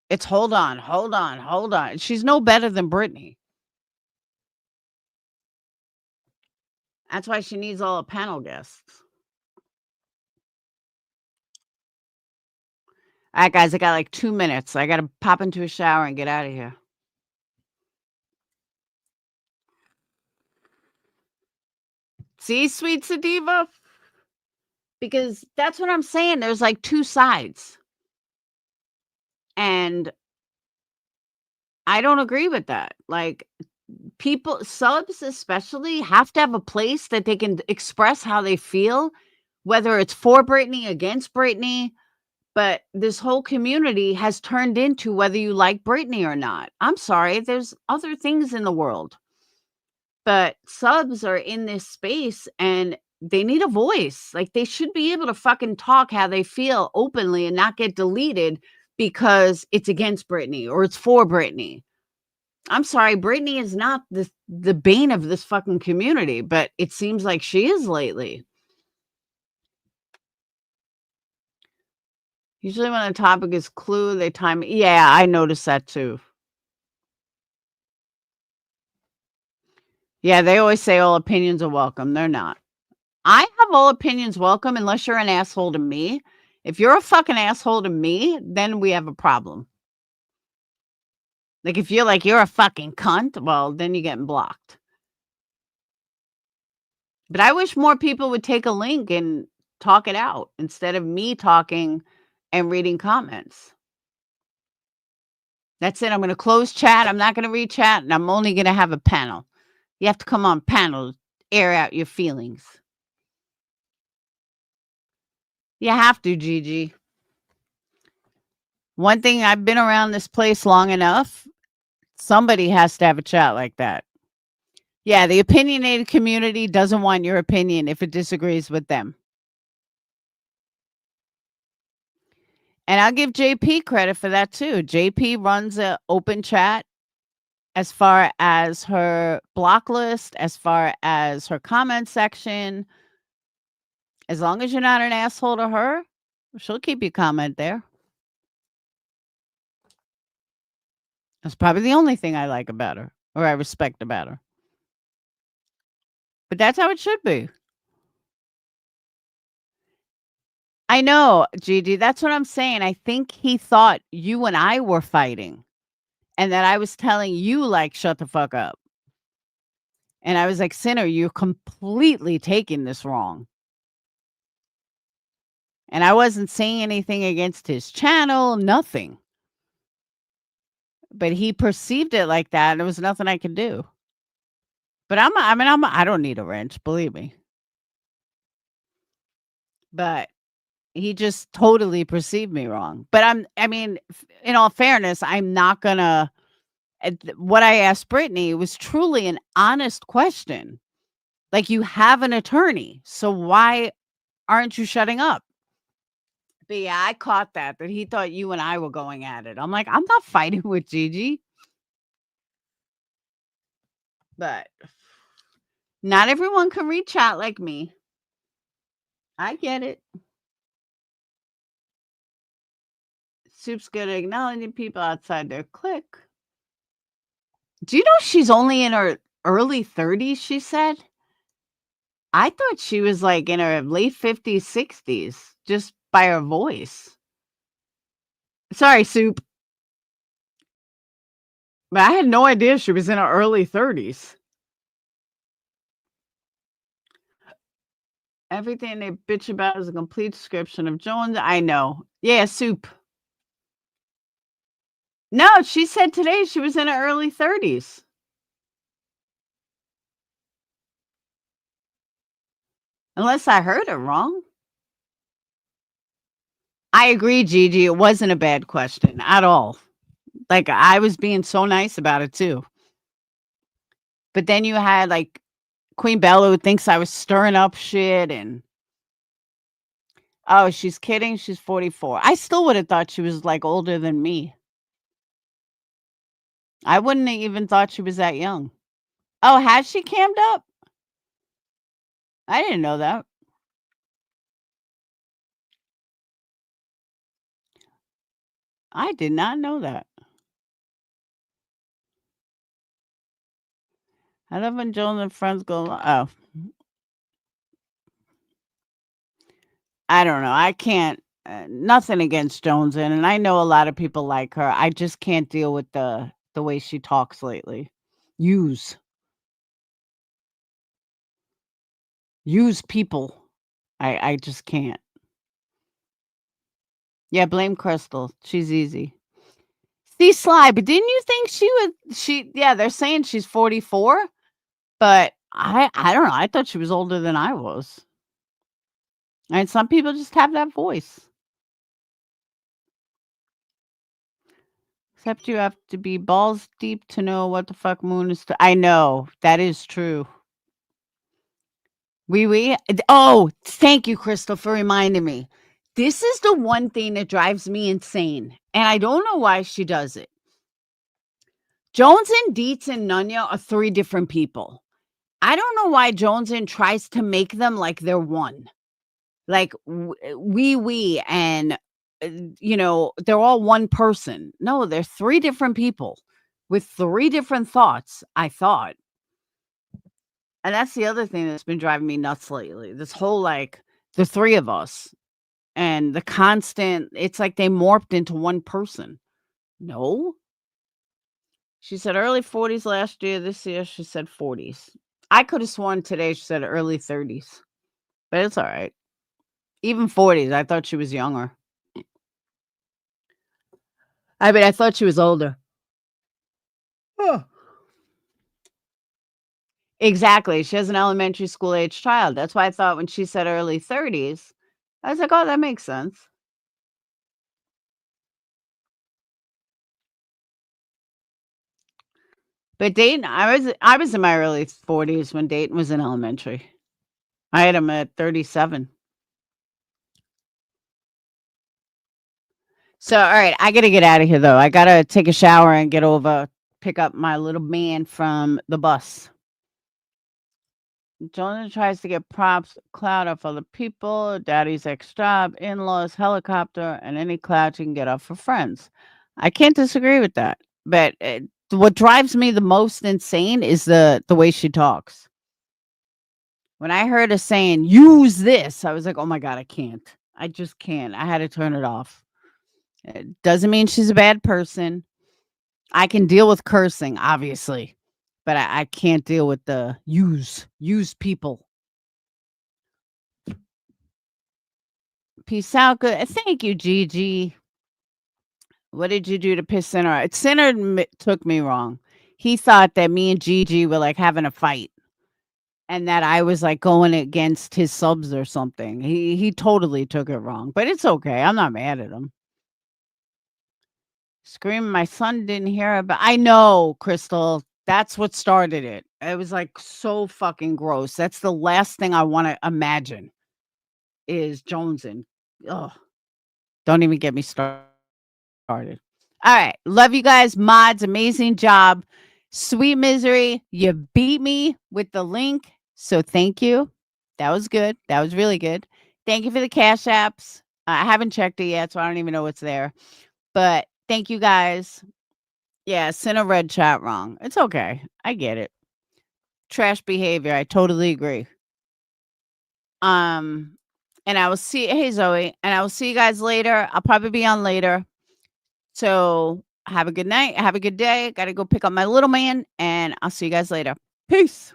[SPEAKER 1] It's hold on, hold on, hold on. She's no better than Brittany. That's why she needs all the panel guests. All right, guys, I got like 2 minutes. I gotta pop into a shower and get out of here. See, sweet Sadiva? Because that's what I'm saying. There's like 2 sides. And I don't agree with that. Like, people, subs especially, have to have a place that they can express how they feel, whether it's for Britney, against Britney. But this whole community has turned into whether you like Britney or not. I'm sorry, there's other things in the world. But subs are in this space and they need a voice. Like, they should be able to fucking talk how they feel openly and not get deleted because it's against Britney or it's for Britney. I'm sorry, Britney is not the bane of this fucking community, but it seems like she is lately. Usually when the topic is clue, they time. Yeah, I noticed that too. Yeah, they always say all opinions are welcome. They're not. I have all opinions welcome unless you're an asshole to me. If you're a fucking asshole to me, then we have a problem. Like, if you're like, you're a fucking cunt, well, then you're getting blocked. But I wish more people would take a link and talk it out instead of me talking and reading comments. That's it. I'm going to close chat. I'm not going to read chat, and I'm only going to have a panel. You have to come on panel, air out your feelings. You have to, Gigi. One thing, I've been around this place long enough. Somebody has to have a chat like that. Yeah, the opinionated community doesn't want your opinion if it disagrees with them. And I'll give JP credit for that too. JP runs an open chat as far as her block list, as far as her comment section. As long as you're not an asshole to her, she'll keep your comment there. That's probably the only thing I like about her or I respect about her. But that's how it should be. I know, Gigi. That's what I'm saying. I think he thought you and I were fighting and that I was telling you, like, shut the fuck up. And I was like, Sinner, you're completely taking this wrong. And I wasn't saying anything against his channel, nothing. But he perceived it like that, and there was nothing I could do. But I don't need a wrench, believe me. But he just totally perceived me wrong. But in all fairness, I'm not gonna. What I asked Brittany was truly an honest question. Like, you have an attorney, so why aren't you shutting up? But yeah, I caught that he thought you and I were going at it. I'm like, I'm not fighting with Gigi. But not everyone can read chat like me. I get it. Soup's good at acknowledging people outside their clique. Do you know she's only in her early 30s, she said? I thought she was like in her late 50s, 60s, just by her voice. Sorry, Soup. But I had no idea she was in her early 30s. Everything they bitch about is a complete description of Jones. I know. Yeah, Soup. No, she said today she was in her early 30s. Unless I heard it wrong. I agree, Gigi. It wasn't a bad question at all. Like, I was being so nice about it too. But then you had like Queen Bella who thinks I was stirring up shit and oh, she's kidding. She's 44. I still would have thought she was like older than me. I wouldn't have even thought she was that young. Oh, has she cammed up? I didn't know that. I did not know that. I love when Jones and friends go. Oh, I don't know. I can't. Nothing against Jones, and I know a lot of people like her. I just can't deal with the way she talks lately. Use use people. I just can't. Yeah, blame Crystal. She's easy. See, Sly, but didn't you think yeah, they're saying she's 44, but I don't know. I thought she was older than I was. And some people just have that voice. Except you have to be balls deep to know what the fuck moon is. I know that is true. We. Oh, thank you, Crystal, for reminding me. This is the one thing that drives me insane, and I don't know why she does it. Jones and Dietz and Nunya are 3 different people. I don't know why Joneson tries to make them like they're one. Like we and they're all one person. No, they're 3 different people with 3 different thoughts, I thought. And that's the other thing that's been driving me nuts lately. This whole like the 3 of us and the constant, it's like they morphed into one person. No. She said early 40s last year. This year she said 40s. I could have sworn today she said early 30s. But it's all right. Even 40s, I thought she was younger. I mean, I thought she was older. Oh. Exactly. She has an elementary school age child. That's why I thought when she said early 30s, I was like, "Oh, that makes sense." But Dayton, I was in my early 40s when Dayton was in elementary. I had him at 37. So, all right, I gotta get out of here though. I gotta take a shower and get over, pick up my little man from the bus. Jonah tries to get props, clout off other people, daddy's ex job, in laws, helicopter, and any clout you can get off for friends. I can't disagree with that. But what drives me the most insane is the way she talks. When I heard her saying, use this, I was like, oh my God, I can't. I just can't. I had to turn it off. It doesn't mean she's a bad person. I can deal with cursing, obviously, but I can't deal with the use people. Peace out. Good. Thank you, Gigi. What did you do to piss Sinner? Sinner took me wrong. He thought that me and Gigi were like having a fight and that I was like going against his subs or something. He totally took it wrong, but it's okay. I'm not mad at him. Screaming, my son didn't hear it, but I know, Crystal. That's what started it. It was like so fucking gross. That's the last thing I want to imagine is Joneson. Oh, don't even get me started. All right. Love you guys. Mods, amazing job. Sweet Misery, you beat me with the link. So thank you. That was good. That was really good. Thank you for the cash apps. I haven't checked it yet, so I don't even know what's there. But thank you guys. Yeah, sent a red chat wrong. It's okay. I get it. Trash behavior. I totally agree. And I will see, hey Zoe, and I will see you guys later. I'll probably be on later. So have a good night. Have a good day. Got to go pick up my little man, and I'll see you guys later. Peace.